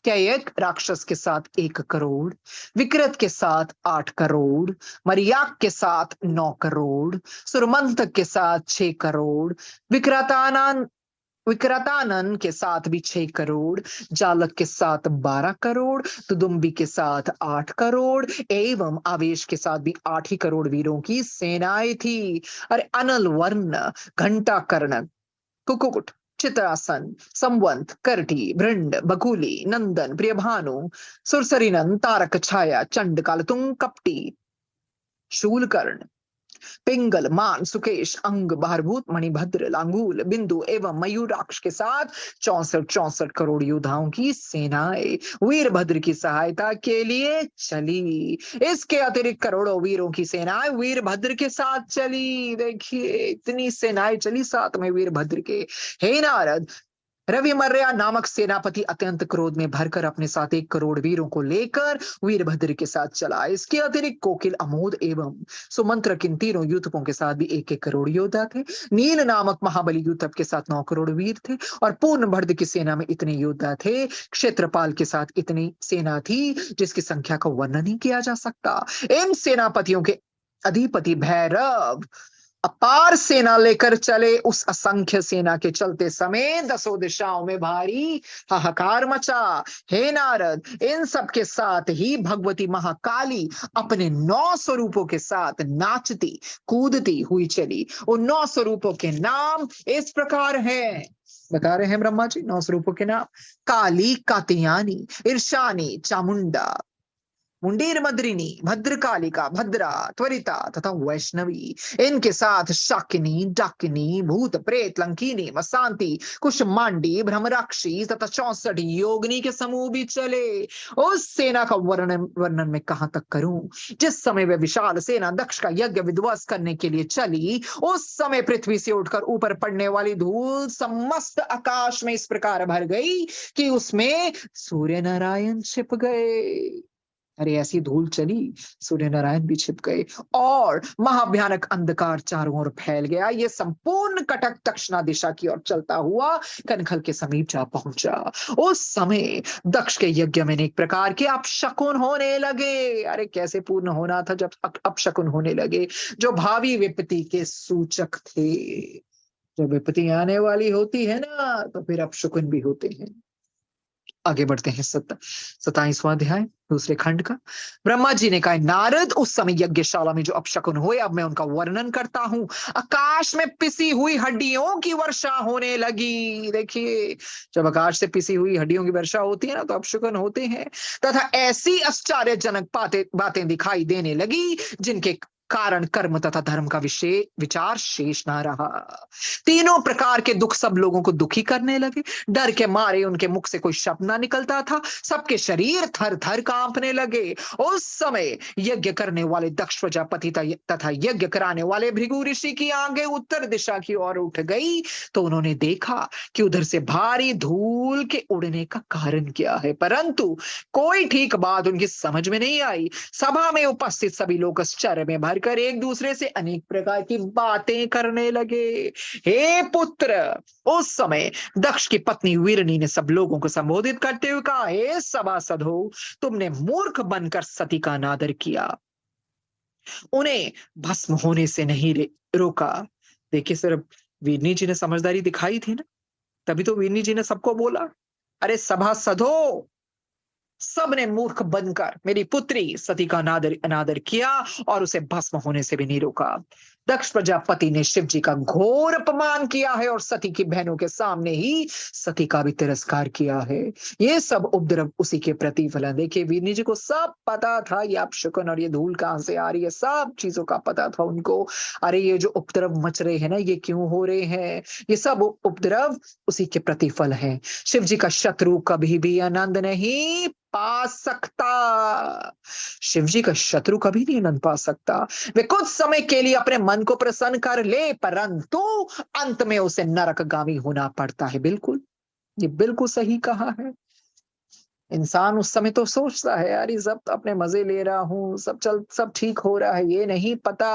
कैयक राक्षस के साथ 1 करोड़, विकृत के साथ 8 करोड़, मरियाक के साथ 9 करोड़, सुरमंतक के साथ 6 करोड़, विक्रातानन के साथ भी 6 करोड़, जालक के साथ 12 करोड़, तुदुम्बी के साथ 8 करोड़ एवं आवेश के साथ भी 8 ही करोड़ वीरों की सेनाएं थी। अरे अनल वर्ण, घंटा कर्ण, कुकुट, चित्रासन, संवंत, करटी, भृंड, बकुली, नंदन, प्रियभानु, सुरसरिनन, तारक छाया, चंड, कालतुंग, कपटी, शूलकर्ण, पिंगल, मान, सुकेश, अंग, बहारभूत, मणिभद्र, लांगूल, बिंदु एवं मयूराक्ष के साथ 64 करोड़ योद्धाओं की सेनाएं वीरभद्र की सहायता के लिए चली। इसके अतिरिक्त करोड़ों वीरों की सेनाएं वीरभद्र के साथ चली। देखिए, इतनी सेनाएं चली साथ में वीरभद्र के। हे नारद, रविमर्या नामक सेनापति अत्यंत क्रोध में भरकर अपने साथ 1 करोड़ वीरों को लेकर वीरभद्र के साथ चला। इसके अतिरिक्त कोकिल, अमोद एवं सुमंत्र किन तीनों युद्धकों के साथ भी 1 करोड़ योद्धा थे। नील नामक महाबली युद्धक के साथ 9 करोड़ वीर थे और पूर्ण भर्द की सेना में इतने योद्धा थे। क्षेत्रपाल के साथ इतनी सेना थी जिसकी संख्या का वर्णन नहीं किया जा सकता। इन सेनापतियों के अधिपति भैरव अपार सेना लेकर चले। उस असंख्य सेना के चलते समय 10 दिशाओं में भारी हाहाकार मचा। हे नारद, इन सब के साथ ही भगवती महाकाली अपने 9 स्वरूपों के साथ नाचती कूदती हुई चली। उन 9 स्वरूपों के नाम इस प्रकार हैं, बता रहे हैं ब्रह्मा जी 9 स्वरूपों के नाम। काली, कात्यायनी, ईर्षानी, चामुंडा, मुंडीर मद्रिनी, भद्रकालिका, भद्रा, त्वरिता तथा वैष्णवी, इनके साथ शाकिनी, डाकिनी, भूत प्रेत, लंकिनी, मसांती, कुष्मांडी, भ्रमराक्षी तथा 64 योगिनी के समूह भी चले। उस सेना का वर्णन वर्णन मैं कहां तक करूं। जिस समय वह विशाल सेना दक्ष का यज्ञ विध्वंस करने के लिए चली, उस समय पृथ्वी से उठकर ऊपर पड़ने वाली धूल समस्त आकाश में इस प्रकार भर गई कि उसमें सूर्य नारायण छिप गए। अरे ऐसी धूल चली, सूर्य नारायण भी छिप गए और महाभयानक अंधकार चारों ओर फैल गया। ये संपूर्ण कटक दक्षिणा दिशा की ओर चलता हुआ कनखल के समीप जा पहुंचा। उस समय दक्ष के यज्ञ में एक प्रकार के अपशकुन होने लगे। अरे कैसे पूर्ण होना था जब अपशकुन होने लगे, जो भावी विपत्ति के सूचक थे। जब विपत्ति आने वाली होती है ना, तो फिर अपशकुन भी होते हैं। आगे बढ़ते हैं 27वां अध्याय दूसरे खंड का। ब्रह्मा जी ने कहा, नारद उस समय यज्ञशाला में जो अपशकुन हुए, अब मैं उनका वर्णन करता हूं। आकाश में पिसी हुई हड्डियों की वर्षा होने लगी। देखिए, जब आकाश से पिसी हुई हड्डियों की वर्षा होती है ना, तो अपशकुन होते हैं। तथा ऐसी आश्चर्यजनक बातें दिखाई देने लगी जिनके कारण कर्म तथा धर्म का विचार शेष ना रहा। तीनों प्रकार के दुख सब लोगों को दुखी करने लगे। डर के मारे उनके मुख से कोई शब्द ना निकलता था। सबके शरीर थर थर कांपने लगे। उस समय यज्ञ करने वाले दक्ष प्रजापति तथा यज्ञ कराने वाले भृगु ऋषि की आंखें उत्तर दिशा की ओर उठ गई, तो उन्होंने देखा कि उधर से भारी धूल के उड़ने का कारण क्या है, परंतु कोई ठीक बात उनकी समझ में नहीं आई। सभा में उपस्थित सभी लोग आश्चर्य में भरकर एक दूसरे से अनेक प्रकार की बातें करने लगे। हे पुत्र, उस समय दक्ष की पत्नी वीरनी ने सब लोगों को संबोधित करते हुए कहा, हे सभासदों, तुमने मूर्ख बनकर सती का अनादर किया, उन्हें भस्म होने से नहीं रोका। देखिए, सिर्फ वीरनी जी ने समझदारी दिखाई थी ना, तभी तो वीरनी जी ने सबको बोला, अरे सभासदों, सबने मूर्ख बनकर मेरी पुत्री सती का अनादर किया और उसे भस्म होने से भी नहीं रोका। दक्ष प्रजापति ने शिव जी का घोर अपमान किया है और सती की बहनों के सामने ही सती का भी तिरस्कार किया है। ये सब उपद्रव उसी के प्रतिफल है। देखिए, वीरनी जी को सब पता था, ये अपशकुन और ये धूल कहां से आ रही है, सब चीजों का पता था उनको। अरे ये जो उपद्रव मच रहे हैं ना, ये क्यों हो रहे हैं, ये सब उपद्रव उसी के प्रतिफल है। शिव जी का शत्रु कभी भी आनंद नहीं पा सकता। शिव जी का शत्रु कभी नहीं आनंद पा सकता। वे कुछ समय के लिए अपने मन को प्रसन्न कर ले, परंतु अंत में उसे नरकगामी होना पड़ता है। बिल्कुल, ये बिल्कुल सही कहा है। इंसान उस समय तो सोचता है, यार ये सब अपने मजे ले रहा हूं, सब ठीक हो रहा है, ये नहीं पता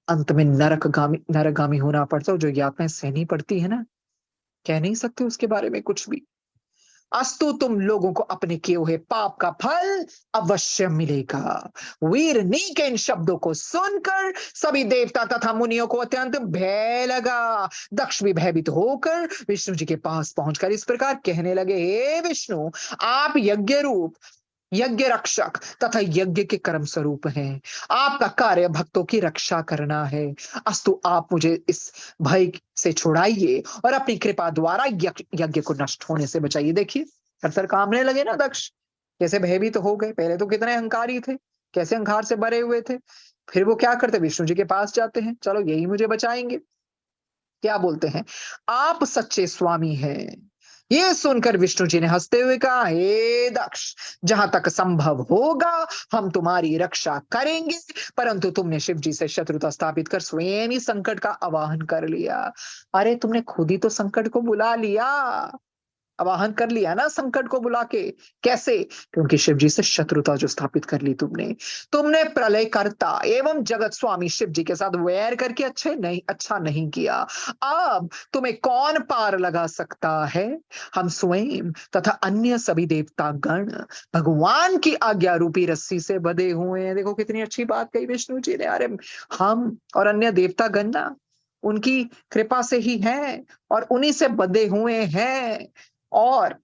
अंत में नरकगामी होना पड़ता है। जो यातनाएं सहनी पड़ती है ना, कह नहीं सकते उसके बारे में कुछ भी। अस्तु, तुम लोगों को अपने किए हुए पाप का फल अवश्य मिलेगा। वीरनी के इन शब्दों को सुनकर सभी देवता तथा मुनियों को अत्यंत भय लगा। दक्ष भी भयभीत होकर विष्णु जी के पास पहुंचकर इस प्रकार कहने लगे, हे विष्णु, आप यज्ञ रूप, यज्ञ रक्षक तथा यज्ञ के कर्म स्वरूप हैं। आपका कार्य भक्तों की रक्षा करना है। अस्तु, आप मुझे इस भय से छुड़ाइए और अपनी कृपा द्वारा यज्ञ को नष्ट होने से बचाइए। देखिए, थर कांपने लगे ना दक्ष, कैसे भयभीत तो हो गए। पहले तो कितने अहंकारी थे, कैसे अहंकार से भरे हुए थे। फिर वो क्या करते, विष्णु जी के पास जाते हैं, चलो यही मुझे बचाएंगे। क्या बोलते हैं, आप सच्चे स्वामी हैं। ये सुनकर विष्णु जी ने हंसते हुए कहा, हे दक्ष, जहां तक संभव होगा हम तुम्हारी रक्षा करेंगे, परंतु तुमने शिव जी से शत्रुता स्थापित कर स्वयं ही संकट का आवाहन कर लिया। अरे तुमने खुद ही तो संकट को बुला लिया, आवाहन कर लिया ना संकट को बुला के। कैसे, क्योंकि शिव जी से शत्रुता जो स्थापित कर ली तुमने प्रलय करता एवं जगत स्वामी शिव जी के साथ वैर करके अच्छा नहीं किया। अब तुम्हें कौन पार लगा सकता है। हम स्वयं तथा अन्य सभी देवता गण भगवान की आज्ञा रूपी रस्सी से बंधे हुए हैं। देखो कितनी अच्छी बात कही विष्णु जी ने। अरे हम और अन्य देवता गण ना उनकी कृपा से ही हैं और उन्हीं से बंधे हुए हैं, और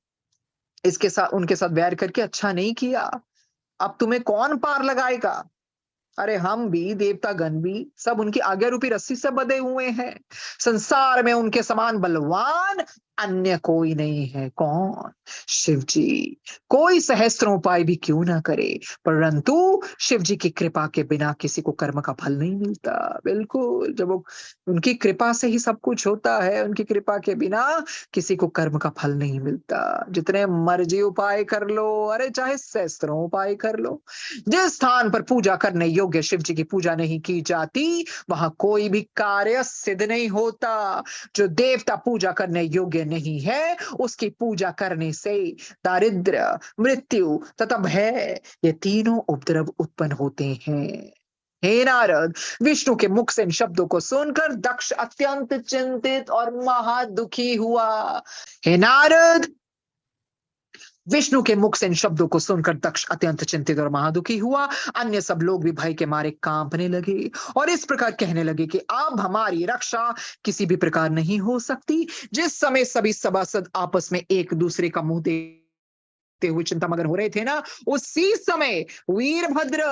इसके साथ उनके साथ बैर करके अच्छा नहीं किया। अब तुम्हें कौन पार लगाएगा। अरे हम भी, देवता गण भी, सब उनकी आज्ञा रूपी रस्सी से बंधे हुए हैं। संसार में उनके समान बलवान अन्य कोई नहीं है। कौन? शिव जी। कोई सहस्त्रों उपाय भी क्यों ना करे, परंतु शिव जी की कृपा के बिना किसी को कर्म का फल नहीं मिलता। बिल्कुल, जब वो उनकी कृपा से ही सब कुछ होता है, उनकी कृपा के बिना किसी को कर्म का फल नहीं मिलता। जितने मर्जी उपाय कर लो, अरे चाहे सहस्त्रों उपाय कर लो, जिस स्थान पर पूजा करने योग्य शिव जी की पूजा नहीं की जाती, वहां कोई भी कार्य सिद्ध नहीं होता। जो देवता पूजा करने योग्य नहीं है, उसकी पूजा करने से दारिद्र्य, मृत्यु तथा भय, ये तीनों उपद्रव उत्पन्न होते हैं। हे नारद, विष्णु के मुख से इन शब्दों को सुनकर दक्ष अत्यंत चिंतित और महा दुखी हुआ। हे नारद, विष्णु के मुख से इन शब्दों को सुनकर दक्ष अत्यंत चिंतित और महादुखी हुआ। अन्य सब लोग भी भय के मारे कांपने लगे और इस प्रकार कहने लगे कि अब हमारी रक्षा किसी भी प्रकार नहीं हो सकती। जिस समय सभी सभासद आपस में एक दूसरे का मुंह देखते हुए चिंता मगन हो रहे थे ना, उसी समय वीरभद्र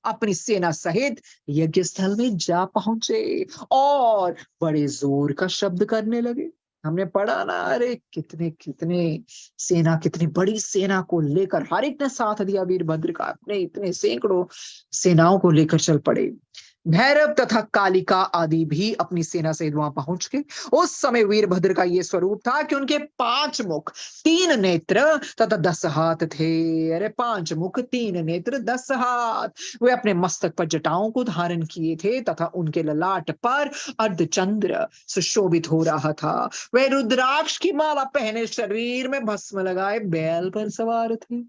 अपनी सेना सहित यज्ञ स्थल में जा पहुंचे और बड़े जोर का शब्द करने लगे। हमने पढ़ा ना, अरे कितने कितने सेना, कितनी बड़ी सेना को लेकर हर एक ने साथ दिया वीरभद्र का, अपने इतने सैकड़ों सेनाओं को लेकर चल पड़े। भैरव तथा कालिका आदि भी अपनी सेना से वहां पहुंच गए। उस समय वीरभद्र का यह स्वरूप था कि उनके 5 मुख 3 नेत्र तथा 10 हाथ थे। अरे 5 मुख 3 नेत्र 10 हाथ। वे अपने मस्तक पर जटाओं को धारण किए थे तथा उनके ललाट पर अर्धचंद्र सुशोभित हो रहा था। वे रुद्राक्ष की माला पहने शरीर में भस्म लगाए बैल पर सवार थे।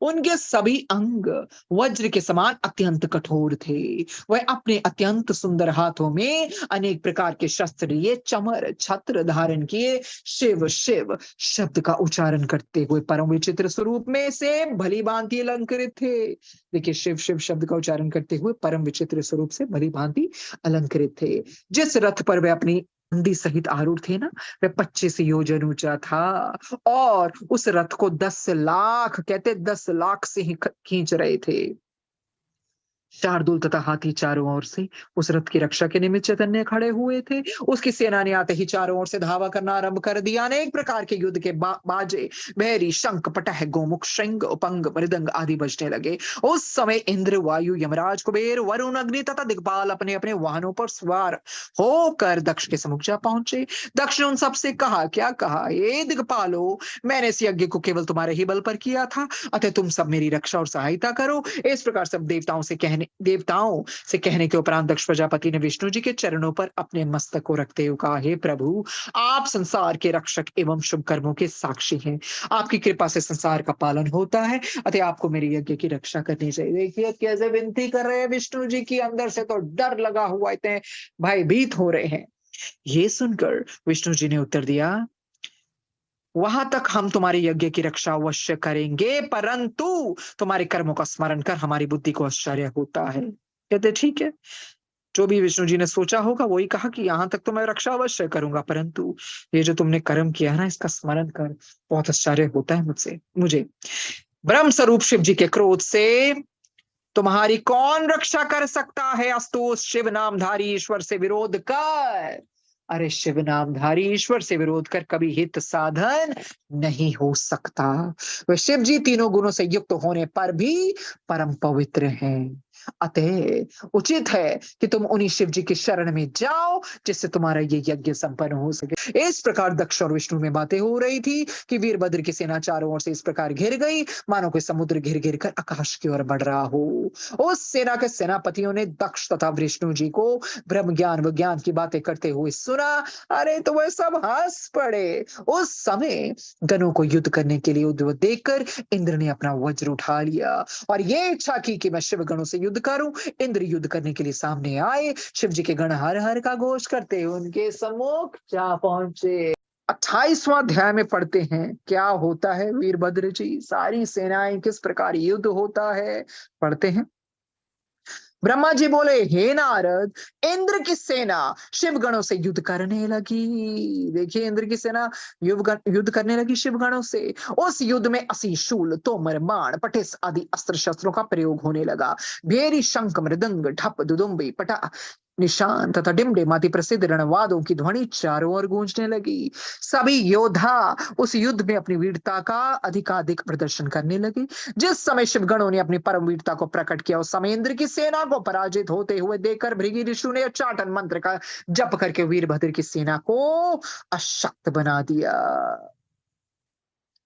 उनके सभी अंग वज्र के समान अत्यंत कठोर थे। वह अपने अत्यंत सुंदर हाथों में अनेक प्रकार के शस्त्र लिए चमर छत्र धारण किए शिव शिव शब्द का उच्चारण करते हुए परम विचित्र स्वरूप में से भली भांति अलंकृत थे। देखिए, शिव शिव शब्द का उच्चारण करते हुए परम विचित्र स्वरूप से भली भांति अलंकृत थे। जिस रथ पर वे अपनी नंदी सहित आरूढ़ थे ना, वह 25 योजन ऊंचा था और उस रथ को 10 लाख, कहते 10 लाख से ही खींच रहे थे। शार्दुल तथा हाथी चारों ओर से उस रथ की रक्षा के निमित्त चैतन्य खड़े हुए थे। उसकी सेना ने आते ही चारों ओर से धावा करना आरंभ कर दिया। अनेक प्रकार के युद्ध के बाजे, भैरी, शंख, पटह, गोमुख, श्रृंग, उपंग, मृदंग आदि बजने लगे। उस समय इंद्र, वायु, यमराज, कुबेर, वरुण, अग्नि तथा दिक्पाल अपने अपने वाहनों पर सवार होकर दक्ष के सम्मुख जा पहुंचे। दक्ष ने उन सबसे कहा, क्या कहा? ये दिक्पालो, मैंने इस यज्ञ को केवल तुम्हारे ही बल पर किया था, अतः तुम सब मेरी रक्षा और सहायता करो। इस प्रकार सब देवताओं से कहने के उपरांत दक्ष प्रजापति ने विष्णु जी के चरणों पर अपने मस्तक को रखते हुए कहा, हे प्रभु, आप संसार के रक्षक एवं शुभ कर्मों के साक्षी हैं। आपकी कृपा से संसार का पालन होता है, अतः आपको मेरे यज्ञ की रक्षा करनी चाहिए। देखिए कैसे विनती कर रहे हैं विष्णु जी की, अंदर से तो डर लगा हुआ, इतने भयभीत हो रहे हैं। ये सुनकर विष्णु जी ने उत्तर दिया, वहां तक हम तुम्हारे यज्ञ की रक्षा अवश्य करेंगे, परंतु तुम्हारे कर्मों का स्मरण कर हमारी बुद्धि को आश्चर्य होता है। कहते ठीक है, जो भी विष्णु जी ने सोचा होगा वही कहा कि यहां तक तो मैं रक्षा अवश्य करूंगा, परंतु ये जो तुमने कर्म किया ना, इसका स्मरण कर बहुत आश्चर्य होता है मुझे। ब्रह्म स्वरूप शिव जी के क्रोध से तुम्हारी कौन रक्षा कर सकता है? अस्तु, शिव नामधारी ईश्वर से विरोध कर। अरे शिव नामधारी ईश्वर से विरोध कर कभी हित साधन नहीं हो सकता। वह शिव जी तीनों गुणों से युक्त होने पर भी परम पवित्र हैं। अतः उचित है कि तुम उन्हीं शिव जी की शरण में जाओ, जिससे तुम्हारा ये यज्ञ संपन्न हो सके। इस प्रकार दक्ष और विष्णु में बातें हो रही थी कि वीरभद्र की सेना चारों ओर से इस प्रकार घिर गई, मानो कोई समुद्र घिर घिर कर आकाश की ओर बढ़ रहा हो। उस सेना के सेनापतियों ने दक्ष तथा विष्णु जी को ब्रह्म ज्ञान विज्ञान की बातें करते हुए सुना। अरे तो वह सब हंस पड़े। उस समय गणों को युद्ध करने के लिए उद्युक्त देखकर इंद्र ने अपना वज्र उठा लिया और ये इच्छा की कि मैं शिव गणों से युद्ध करूं। इंद्र युद्ध करने के लिए सामने आए। शिव जी के गण हर हर का घोष करते उनके सम्मुख जा पहुंचे। 28वां अध्याय में पढ़ते हैं क्या होता है वीरभद्र जी, सारी सेनाएं किस प्रकार युद्ध होता है, पढ़ते हैं। ब्रह्मा जी बोले, हे नारद, इंद्र की सेना शिव गणों से युद्ध करने लगी। देखिए, इंद्र की सेना युद्ध करने लगी शिव गणों से। उस युद्ध में असी, शूल, तोमर, बाण, पटिस आदि अस्त्र शस्त्रों का प्रयोग होने लगा। भेरी, शंख, मृदंग, ढप, दुदुम्बी, पटा निशान तथा डिमडिमाती प्रसिद्ध रणवादों की ध्वनि चारों ओर गूंजने लगी। सभी योद्धा उस युद्ध में अपनी वीरता का अधिकाधिक प्रदर्शन करने लगे। जिस समय शिवगणों ने अपनी परम वीरता को प्रकट किया, उस समय इंद्र की सेना को पराजित होते हुए देखकर भृगु ऋषि ने उच्चाटन मंत्र का जप करके वीरभद्र की सेना को अशक्त बना दिया।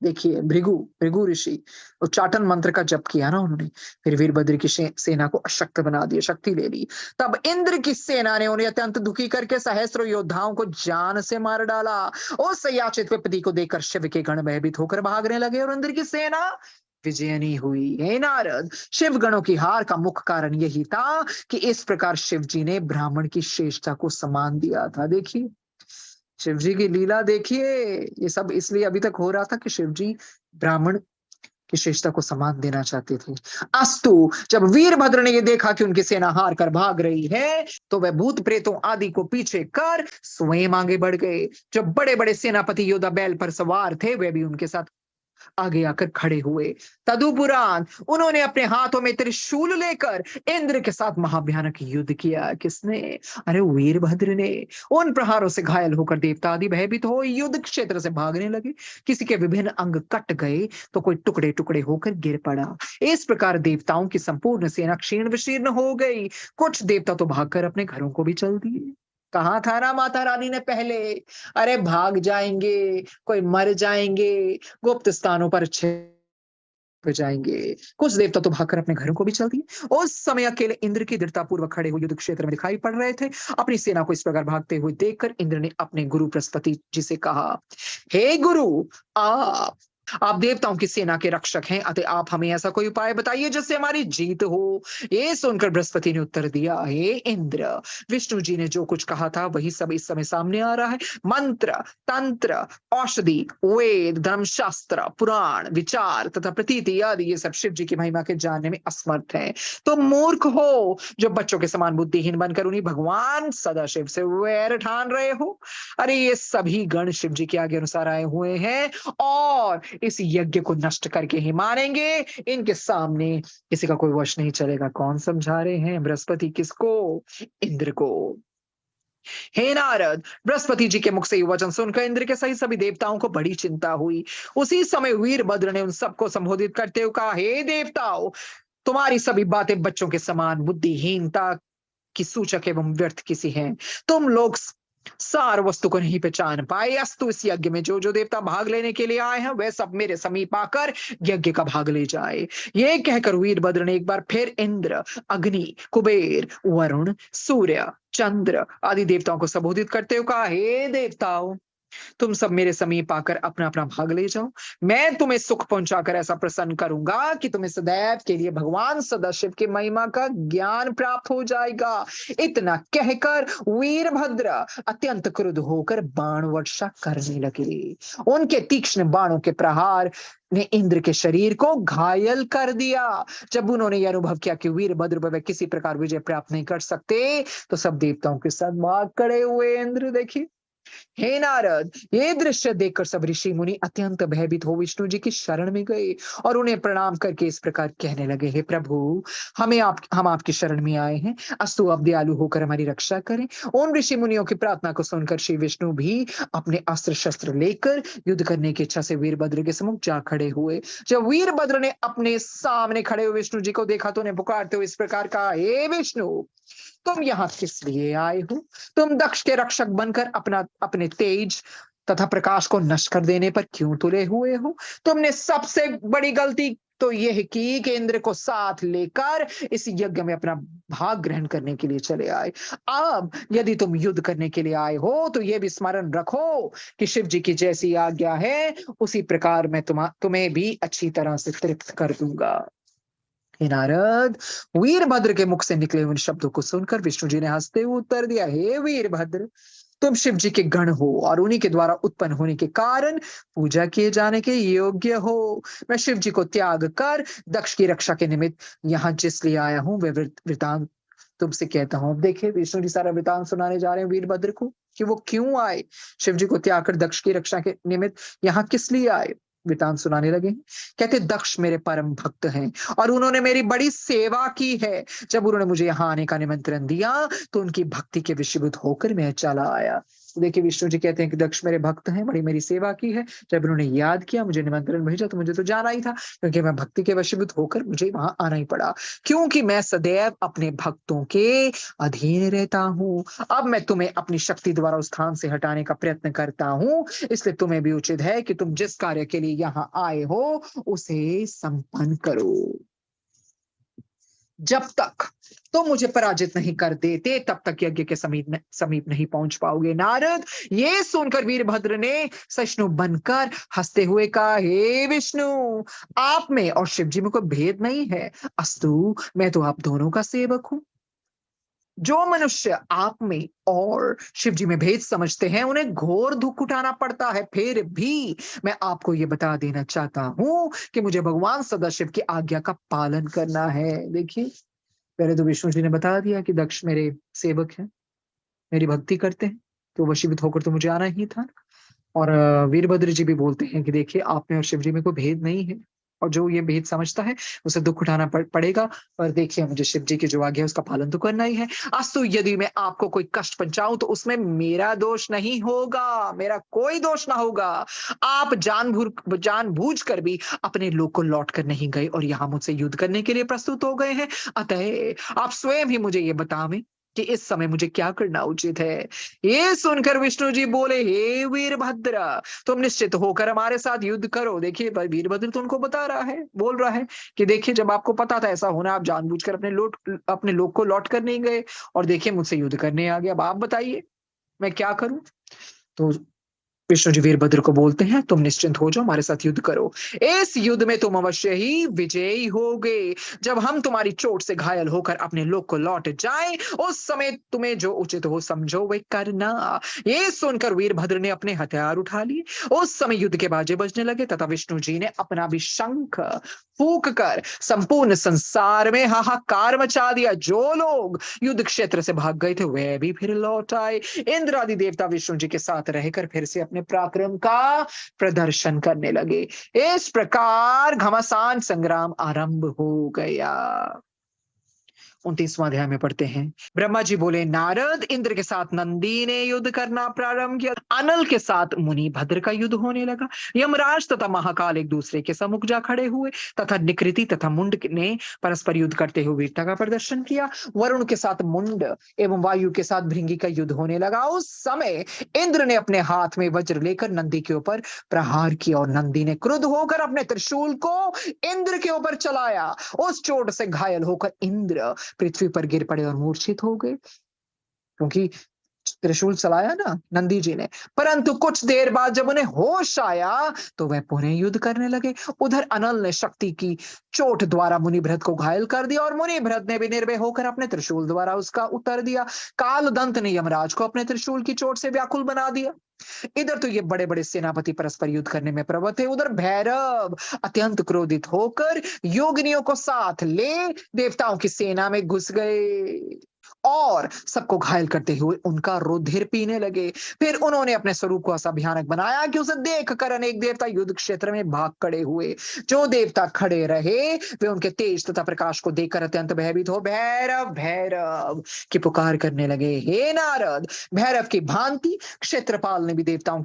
देखिए, भृगु भृगु ऋषि उच्चाटन मंत्र का जप किया ना उन्होंने, फिर वीरभद्र की सेना को अशक्त बना दिया, शक्ति ले ली। तब इंद्र की सेना ने उन्हें अत्यंत दुखी करके सहस्त्रों योद्धाओं को जान से मार डाला। उस याचित विपत्ति को देखकर शिव के गण भयभीत होकर भागने लगे और इंद्र की सेना विजयनी हुई। हे नारद, शिव गणों की हार का मुख्य कारण यही था कि इस प्रकार शिव जी ने ब्राह्मण की श्रेष्ठता को सम्मान दिया था। देखिए, शिव जी की लीला देखिए, ये सब इसलिए अभी तक हो रहा था कि शिव जी ब्राह्मण की श्रेष्ठता को सम्मान देना चाहते थे। अस्तु, जब वीरभद्र ने ये देखा कि उनकी सेना हार कर भाग रही है, तो वह भूत प्रेतों आदि को पीछे कर स्वयं आगे बढ़ गए। जो बड़े बड़े सेनापति योद्धा बैल पर सवार थे, वे भी उनके साथ आगे आकर खड़े हुए। तदुपरांत उन्होंने अपने हाथों में त्रिशूल लेकर इंद्र के साथ महाभयानक युद्ध किया। किसने? अरे वीरभद्र ने। उन प्रहारों से घायल होकर देवता आदि भयभीत हो युद्ध क्षेत्र से भागने लगे। किसी के विभिन्न अंग कट गए तो कोई टुकड़े टुकड़े होकर गिर पड़ा। इस प्रकार देवताओं की संपूर्ण सेना क्षीण विशीर्ण हो गई। कुछ देवता तो भागकर अपने घरों को भी चल दिए। कहा था ना माता रानी ने पहले, अरे भाग जाएंगे, कोई मर जाएंगे, गुप्त स्थानों पर छिप जाएंगे। कुछ देवता तो भागकर अपने घरों को भी चल दिए। उस समय अकेले इंद्र की दृढ़ता पूर्वक खड़े हुए युद्ध क्षेत्र में दिखाई पड़ रहे थे। अपनी सेना को इस प्रकार भागते हुए देखकर इंद्र ने अपने गुरु बृहस्पति जी से कहा, हे गुरु, आप देवताओं की सेना के रक्षक हैं, अतः आप हमें ऐसा कोई उपाय बताइए जिससे हमारी जीत हो। ये सुनकर बृहस्पति ने उत्तर दिया, हे इंद्र, विष्णु जी ने जो कुछ कहा था वही सब इस समय सामने आ रहा है। मंत्र, तंत्र, औषधि, वेद, धर्मशास्त्र, पुराण, विचार तथा प्रतीति आदि ये सब शिव जी की महिमा के जानने में असमर्थ हैं। तुम मूर्ख हो जो बच्चों के समान बुद्धिहीन बनकर उन्हीं भगवान सदाशिव से वैर ठान रहे हो। अरे ये सभी गण शिव जी के आगे अनुसार आए हुए हैं और इस यज्ञ को नष्ट करके ही मारेंगे। इनके सामने किसी का कोई वश नहीं चलेगा। कौन समझा रहे हैं? बृहस्पति किसको? इंद्र को। हे नारद, बृहस्पति जी के मुख से ये वचन सुनकर इंद्र के सहित सभी देवताओं को बड़ी चिंता हुई। उसी समय वीरभद्र ने उन सबको संबोधित करते हुए कहा, हे देवताओं, तुम्हारी सभी बातें बच्चों के समान बुद्धिहीनता की सूचक एवं व्यर्थ किसी हैं। तुम लोग सार वस्तु को नहीं पहचान पाए। अस्तु, इस यज्ञ में जो जो देवता भाग लेने के लिए आए हैं वे सब मेरे समीप आकर यज्ञ का भाग ले जाए। ये कहकर वीरभद्र ने एक बार फिर इंद्र, अग्नि, कुबेर, वरुण, सूर्य, चंद्र आदि देवताओं को संबोधित करते हुए कहा, हे देवताओं, तुम सब मेरे समीप आकर अपना अपना भाग ले जाओ। मैं तुम्हें सुख पहुंचाकर ऐसा प्रसन्न करूंगा कि तुम्हें सदैव के लिए भगवान सदाशिव की महिमा का ज्ञान प्राप्त हो जाएगा। इतना कहकर वीरभद्र अत्यंत क्रुद्ध होकर बाण वर्षा करने लगे। उनके तीक्ष्ण बाणों के प्रहार ने इंद्र के शरीर को घायल कर दिया। जब उन्होंने यह अनुभव किया कि वीरभद्र पर वे किसी प्रकार विजय प्राप्त नहीं कर सकते, तो सब देवताओं के साथ भाग खड़े हुए। इंद्र देखिए, हे नारद, ये दृश्य देखकर सब ऋषि मुनि अत्यंत भयभीत हो विष्णु जी की शरण में गए और उन्हें प्रणाम करके इस प्रकार कहने लगे, हे प्रभु, हम आपकी शरण में आए हैं। अस्तु, आप दयालु होकर हमारी रक्षा करें। उन ऋषि मुनियों की प्रार्थना को सुनकर श्री विष्णु भी अपने अस्त्र शस्त्र लेकर युद्ध करने की इच्छा से वीरभद्र के सम्मुख जा खड़े हुए। जब वीरभद्र ने अपने सामने खड़े हुए विष्णु जी को देखा तो उन्हें पुकारते हुए इस प्रकार कहा, हे विष्णु, तुम यहाँ किस लिए आए हो? तुम दक्ष के रक्षक बनकर अपने तेज तथा प्रकाश को नष्ट कर देने पर क्यों तुले हुए हो? तुमने सबसे बड़ी गलती तो यह की कि इंद्र को साथ लेकर इस यज्ञ में अपना भाग ग्रहण करने के लिए चले आए। अब यदि तुम युद्ध करने के लिए आए हो तो यह भी स्मरण रखो कि शिव जी की जैसी आज्ञा है उसी प्रकार मैं तुम्हें भी अच्छी तरह से तृप्त कर दूंगा। हे नारद, वीरभद्र के मुख से निकले उन शब्दों को सुनकर विष्णु जी ने हंसते हुए उत्तर दिया, हे वीरभद्र, तुम शिव जी के गण हो और उन्हीं के द्वारा उत्पन्न होने के कारण पूजा किए जाने के योग्य हो। मैं शिव जी को त्याग कर दक्ष की रक्षा के निमित्त यहाँ जिस लिए आया हूँ वह वृतांत तुमसे कहता हूँ। अब देखिए, विष्णु जी सारा वृतांत सुनाने जा रहे हैं वीरभद्र को कि वो क्यों आए, शिव जी को त्याग कर दक्ष की रक्षा के निमित्त यहाँ किस लिए आए। वृतांत सुनाने लगे। कहते दक्ष मेरे परम भक्त हैं और उन्होंने मेरी बड़ी सेवा की है। जब उन्होंने मुझे यहाँ आने का निमंत्रण दिया तो उनकी भक्ति के वशीभूत होकर मैं चला आया। तो देखिए विष्णु जी कहते हैं कि दक्ष मेरे भक्त हैं, बड़ी मेरी सेवा की है। जब उन्होंने याद किया, मुझे निमंत्रण भेजा तो मुझे तो जाना ही था, क्योंकि मैं भक्ति के वशीभूत होकर मुझे वहां आना ही पड़ा, क्योंकि मैं सदैव अपने भक्तों के अधीन रहता हूँ। अब मैं तुम्हें अपनी शक्ति द्वारा उस स्थान से हटाने का प्रयत्न करता हूँ, इसलिए तुम्हें भी उचित है कि तुम जिस कार्य के लिए यहाँ आए हो उसे संपन्न करो। जब तक तुम मुझे पराजित नहीं कर देते तब तक यज्ञ के समीप नहीं पहुंच पाओगे। नारद, ये सुनकर वीरभद्र ने सहिष्णु बनकर हंसते हुए कहा, हे विष्णु, आप में और शिव जी में कोई भेद नहीं है। अस्तु, मैं तो आप दोनों का सेवक हूं। जो मनुष्य आप में और शिव जी में भेद समझते हैं उन्हें घोर दुख उठाना पड़ता है। फिर भी मैं आपको ये बता देना चाहता हूं कि मुझे भगवान सदाशिव की आज्ञा का पालन करना है। देखिए, पहले तो विष्णु जी ने बता दिया कि दक्ष मेरे सेवक हैं, मेरी भक्ति करते हैं, तो वशीभूत होकर तो मुझे आना ही था। और वीरभद्र जी भी बोलते हैं कि देखिए, आप में और शिव जी में कोई भेद नहीं है, और जो ये भेद समझता है उसे दुख उठाना पड़ेगा। पर देखिए, मुझे शिव जी की जो आज्ञा है उसका पालन तो करना ही है। अस्तु, यदि मैं आपको कोई कष्ट पहुंचाऊं तो उसमें मेरा दोष नहीं होगा, मेरा कोई दोष ना होगा। आप जानबूझ कर भी अपने लोक को लौट कर नहीं गए और यहाँ मुझसे युद्ध करने के लिए प्रस्तुत हो गए हैं। अतः आप स्वयं ही मुझे ये बतावें कि इस समय मुझे क्या करना उचित है। ये सुनकर विष्णु जी बोले, हे वीरभद्र, तुम निश्चित होकर हमारे साथ युद्ध करो। देखिए, वीरभद्र तो उनको बता रहा है, बोल रहा है कि देखिए, जब आपको पता था ऐसा होना, आप जानबूझकर अपने लोक को लौट कर नहीं गए, और देखिए मुझसे युद्ध करने आ गए। अब आप बताइए मैं क्या करूं। तो विष्णु जी वीरभद्र को बोलते हैं, तुम निश्चिंत हो जाओ, हमारे साथ युद्ध करो। इस युद्ध में तुम अवश्य ही विजयी होगे। जब हम तुम्हारी चोट से घायल होकर अपने लोक को लौट जाएं, उस समय तुम्हें जो उचित हो समझो वे करना। ये सुनकर वीरभद्र ने अपने हथियार उठा लिए। उस समय युद्ध के बाजे बजने लगे तथा विष्णु जी ने अपना भी शंख फूंक कर संपूर्ण संसार में हाहाकार मचा दिया। जो लोग युद्ध क्षेत्र से भाग गए थे वे भी फिर लौट आए। इंद्र आदि देवता विष्णु जी के साथ रहकर फिर से अपने पराक्रम का प्रदर्शन करने लगे। इस प्रकार घमासान संग्राम आरंभ हो गया। 29वां अध्याय में पढ़ते हैं, ब्रह्मा जी बोले, नारद, इंद्र के साथ नंदी ने युद्ध करना प्रारंभ किया। अनल के साथ मुनि भद्र का युद्ध होने लगा। यमराज तथा महाकाल एक दूसरे के सम्मुख जा खड़े हुए तथा निकृति तथा मुंड ने परस्पर युद्ध करते हुए वीरता का प्रदर्शन किया। वरुण के साथ मुंड एवं वायु के साथ भृंगी का युद्ध होने लगा। उस समय इंद्र ने अपने हाथ में वज्र लेकर नंदी के ऊपर प्रहार किया और नंदी ने क्रुद्ध होकर अपने त्रिशूल को इंद्र के ऊपर चलाया। उस चोट से घायल होकर इंद्र पृथ्वी पर गिर पड़े और मूर्छित हो गए, क्योंकि त्रिशूल चलाया ना नंदी जी ने। परंतु कुछ देर बाद जब उन्हें होश आया तो वह पुनः युद्ध करने लगे। उधर अनल ने शक्ति की चोट द्वारा मुनिभृत को घायल कर दिया और मुनिभृत ने भी निर्भय होकर अपने त्रिशूल द्वारा उसका उत्तर दिया। कालदंत ने यमराज को अपने त्रिशूल की चोट से व्याकुल बना दिया। इधर तो ये बड़े बड़े सेनापति परस्पर युद्ध करने में प्रवृत्त थे। उधर भैरव अत्यंत क्रोधित होकर योगिनियों को साथ ले देवताओं की सेना में घुस गए और सबको घायल करते हुए उनका रुधिर पीने लगे। फिर उन्होंने अपने स्वरूप को ऐसा भयानक बनाया कि उसे देखकर अनेक देवता युद्ध क्षेत्र में भाग खड़े हुए। जो देवता खड़े रहे वे उनके तेज तथा प्रकाश को देखकर अत्यंत भयभीत हो भैरव भैरव की पुकार करने लगे। हे नारद, भैरव की भांति क्षेत्रपाल ने भी देवताओं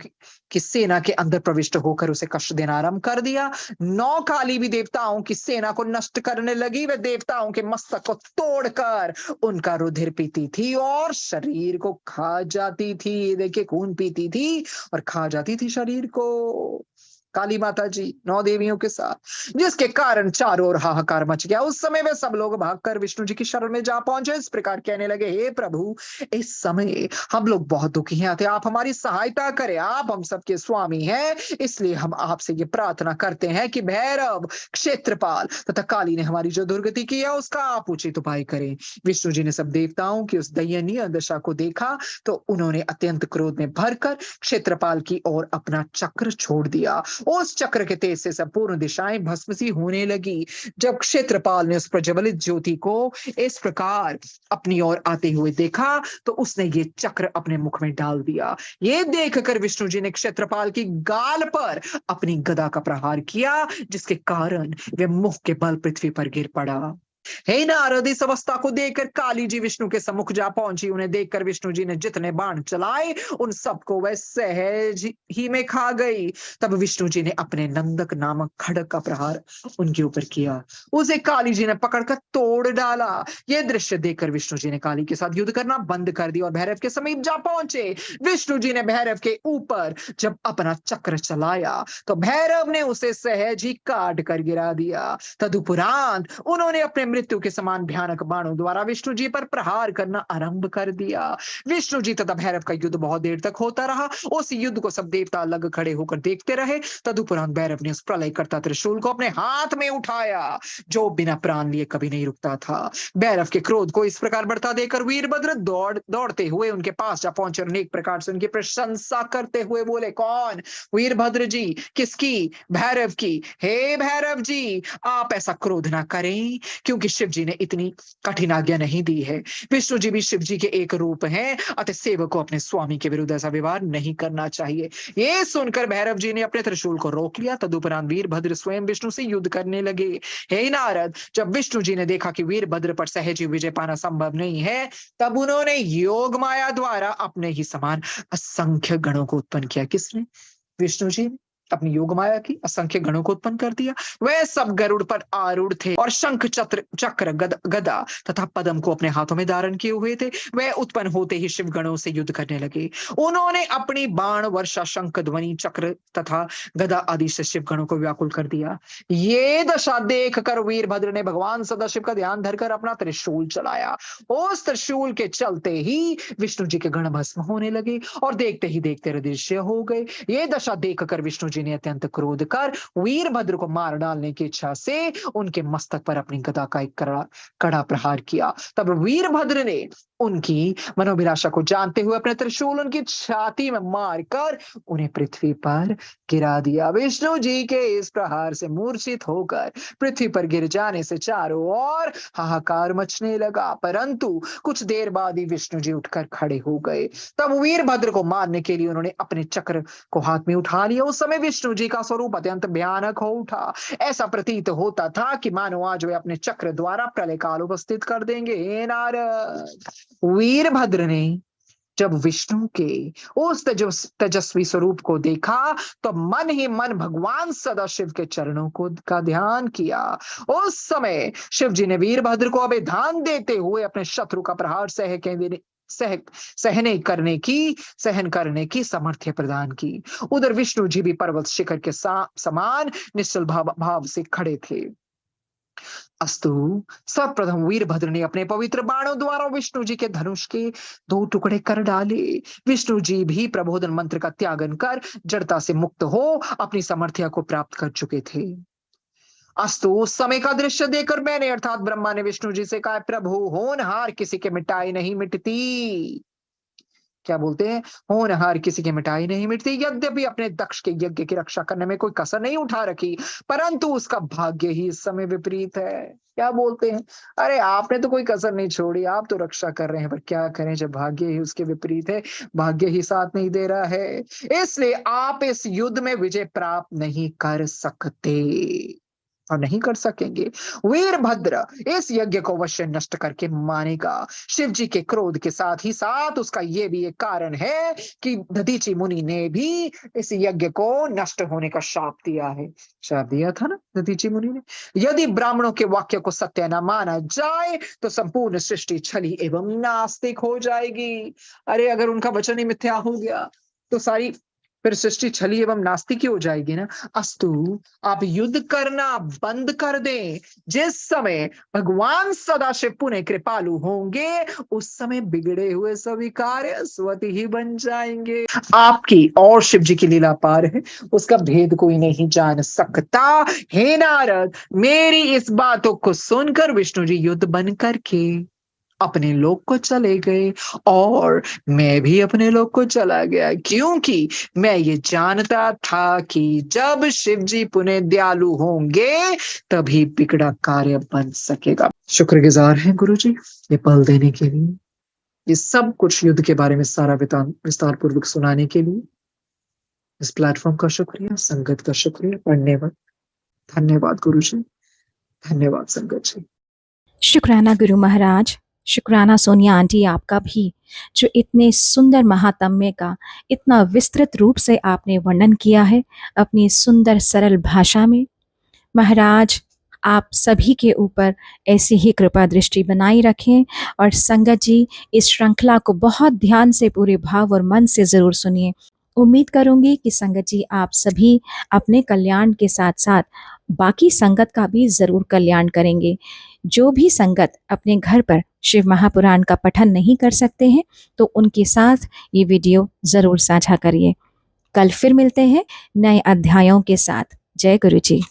की सेना के अंदर प्रविष्ट होकर उसे कष्ट देना आरंभ कर दिया। नौ काली भी देवताओं की सेना को नष्ट करने लगी। वे देवताओं के मस्तक को तोड़कर उनका रुधिर पीती थी और शरीर को खा जाती थी। देखिए, खून पीती थी और खा जाती थी शरीर को। काली माता जी 9 देवियों के साथ, जिसके कारण चारों ओर हाहाकार मच गया। उस समय वे सब लोग भागकर विष्णु जी की शरण में जा पहुंचे। इस प्रकार कहने लगे, हे प्रभु, इस समय हम लोग बहुत दुखी हैं, अतः आप हमारी सहायता करें। आप हम सबके स्वामी हैं, इसलिए हम आपसे ये प्रार्थना करते हैं कि भैरव, क्षेत्रपाल तथा काली ने हमारी जो दुर्गति की है उसका आप उचित उपाय करें। विष्णु जी ने सब देवताओं की उस दयनीय दशा को देखा तो उन्होंने अत्यंत क्रोध में भरकर क्षेत्रपाल की ओर अपना चक्र छोड़ दिया उस चक्र के तेज से संपूर्ण दिशाएं भस्म सी होने लगी। जब क्षेत्रपाल ने उस प्रज्वलित ज्योति को इस प्रकार अपनी ओर आते हुए देखा तो उसने ये चक्र अपने मुख में डाल दिया। ये देखकर विष्णु जी ने क्षेत्रपाल की गाल पर अपनी गदा का प्रहार किया, जिसके कारण वे मुख के बल पृथ्वी पर गिर पड़ा। हे नारद, इस अवस्था को देखकर काली जी विष्णु के सम्मुख जा पहुंची। उन्हें देखकर विष्णु जी ने जितने बाण चलाए उन सबको वह सहज ही में खा गई। तब विष्णु जी ने अपने नंदक नामक खड्ग का प्रहार उनके ऊपर किया। उसे काली जी ने पकड़कर तोड़ डाला। यह दृश्य देखकर विष्णु जी ने काली के साथ युद्ध करना बंद कर दिया और भैरव के समीप जा पहुंचे। विष्णु जी ने भैरव के ऊपर जब अपना चक्र चलाया तो भैरव ने उसे सहज ही काट कर गिरा दिया। तदुपरांत उन्होंने अपने मृत्यु के समान भयानक बाणों द्वारा विष्णु जी पर प्रहार करना आरंभ कर दिया। विष्णु जी तथा भैरव का युद्ध बहुत देर तक होता रहा। उस युद्ध को सब देवता अलग खड़े होकर देखते रहे। तदुपरांत भैरव ने उस प्रलय करता त्रिशूल को अपने हाथ में उठाया, जो बिना प्राण लिए कभी नहीं रुकता था। भैरव के क्रोध को इस प्रकार बढ़ता देकर वीरभद्र दौड़ते हुए उनके पास जा पहुंचे और अनेक प्रकार से उनकी प्रशंसा करते हुए बोले, कौन? वीरभद्र जी। किसकी? भैरव की। हे भैरव जी, आप ऐसा क्रोध ना करें, क्योंकि शिव जी ने इतनी कठिन आज्ञा नहीं दी है। विष्णु जी भी शिव जी के एक रूप हैं, अतः सेवक को अपने स्वामी के विरुद्ध ऐसा व्यवहार नहीं करना चाहिए। ये सुनकर भैरव जी ने अपने त्रिशूल को रोक लिया। तदुपरांत वीरभद्र स्वयं विष्णु से युद्ध करने लगे। हे नारद, जब विष्णु जी ने देखा कि वीरभद्र पर सहज ही विजय पाना संभव नहीं है, तब उन्होंने योग माया द्वारा अपने ही समान असंख्य गणों को उत्पन्न किया। किसने? विष्णु जी ने अपनी योग माया की असंख्य गणों को उत्पन्न कर दिया। वह सब गरुड़ पर आरूढ़ थे और शंख चक्र गदा तथा पद्म को अपने हाथों में धारण किए हुए थे। वह उत्पन्न होते ही शिव गणों से युद्ध करने लगे। उन्होंने अपनी बाण वर्षा, शंख ध्वनि, चक्र तथा गदा आदि से शिव गणों को व्याकुल कर दिया। ये दशा देख कर वीरभद्र ने भगवान सदाशिव का ध्यान धरकर अपना त्रिशूल चलाया। उस त्रिशूल के चलते ही विष्णु जी के गण भस्म होने लगे और देखते ही देखते अदृश्य हो गए। ये दशा देखकर विष्णु जी ने अत्यंत क्रोध कर वीरभद्र को मार डालने की इच्छा से उनके मस्तक पर अपनी गदा का एक कड़ा प्रहार किया। तब वीरभद्र ने उनकी मनोभिलाषा को जानते हुए अपने त्रिशूल उनकी छाती में मारकर उन्हें पृथ्वी पर गिरा दिया। विष्णु जी के इस प्रहार से मूर्छित होकर पृथ्वी पर गिर जाने से चारों ओर हाहाकार मचने लगा, परंतु कुछ देर बाद ही विष्णु जी उठकर खड़े हो गए। तब वीरभद्र को मारने के लिए उन्होंने अपने चक्र को हाथ में उठा लिया। उस समय विष्णु जी का स्वरूप अत्यंत भयानक हो उठा। ऐसा प्रतीत होता था कि मानो आज वे अपने चक्र द्वारा प्रलय काल उपस्थित कर देंगे। हे नारद, वीरभद्र ने जब विष्णु के उस तेजस्वी स्वरूप को देखा तो मन ही मन भगवान सदाशिव के चरणों को का ध्यान किया। उस समय शिव जी ने वीरभद्र को अभिधान देते हुए अपने शत्रु का प्रहार सहन करने की सामर्थ्य प्रदान की। उधर विष्णु जी भी पर्वत शिखर के समान निश्चल भाव से खड़े थे। अस्तु, सर्वप्रथम वीरभद्र ने अपने पवित्र बाणों द्वारा विष्णु जी के धनुष के 2 टुकड़े कर डाले। विष्णु जी भी प्रबोधन मंत्र का त्यागन कर जड़ता से मुक्त हो अपनी सामर्थ्य को प्राप्त कर चुके थे। अस्तु, उस समय का दृश्य देखकर मैंने अर्थात ब्रह्मा ने विष्णु जी से कहा, प्रभु, होनहार किसी के मिटाई नहीं मिटती। क्या बोलते हैं? होनहार किसी की मिटाई नहीं मिटती। यद्यपि अपने दक्ष के यज्ञ की रक्षा करने में कोई कसर नहीं उठा रखी, परंतु उसका भाग्य ही इस समय विपरीत है। क्या बोलते हैं? अरे आपने तो कोई कसर नहीं छोड़ी, आप तो रक्षा कर रहे हैं, पर क्या करें जब भाग्य ही उसके विपरीत है, भाग्य ही साथ नहीं दे रहा है, इसलिए आप इस युद्ध में विजय प्राप्त नहीं कर सकते और नहीं कर सकेंगे। वीरभद्र इस यज्ञ को अवश्य नष्ट करके मानेगा। शिव जी के क्रोध के साथ ही साथ उसका ये भी एक कारण है कि दधीचि मुनि ने भी इस यज्ञ को नष्ट होने का शाप दिया है। शाप दिया था ना दधीचि मुनि ने। यदि ब्राह्मणों के वाक्य को सत्य न माना जाए तो संपूर्ण सृष्टि छली एवं नास्तिक हो जाएगी। अरे अगर उनका वचन ही मिथ्या हो गया तो सारी फिर सृष्टि छली एवं नास्तिक ही हो जाएगी ना। अस्तु, आप युद्ध करना बंद कर दें। जिस समय भगवान सदाशिव पुनः कृपालु होंगे उस समय बिगड़े हुए सभी कार्य स्वतः ही बन जाएंगे। आपकी और शिव जी की लीला पार है, उसका भेद कोई नहीं जान सकता। हे नारद, मेरी इस बातों को सुनकर विष्णु जी युद्ध बन करके अपने लोक को चले गए और मैं भी अपने लोक को चला गया, क्योंकि मैं ये जानता था कि जब शिव जी पुण्य दयालु होंगे तभी बिगड़ा कार्य बन सकेगा। शुक्रगुजार हैं गुरुजी ये पल देने के लिए, ये सब कुछ युद्ध के बारे में सारा विस्तार पूर्वक सुनाने के लिए। इस प्लेटफॉर्म का शुक्रिया, संगत का शुक्रिया, पढ़ने वक्त धन्यवाद गुरुजी, धन्यवाद संगत जी। शुक्राना गुरु महाराज, शुक्राना सोनिया आंटी आपका भी, जो इतने सुंदर महात्म्य का इतना विस्तृत रूप से आपने वर्णन किया है अपनी सुंदर सरल भाषा में। महाराज आप सभी के ऊपर ऐसी ही कृपा दृष्टि बनाई रखें और संगत जी इस श्रृंखला को बहुत ध्यान से पूरे भाव और मन से ज़रूर सुनिए। उम्मीद करूंगी कि संगत जी आप सभी अपने कल्याण के साथ साथ बाकी संगत का भी ज़रूर कल्याण करेंगे। जो भी संगत अपने घर पर शिव महापुराण का पठन नहीं कर सकते हैं तो उनके साथ ये वीडियो ज़रूर साझा करिए। कल फिर मिलते हैं नए अध्यायों के साथ। जय गुरु जी।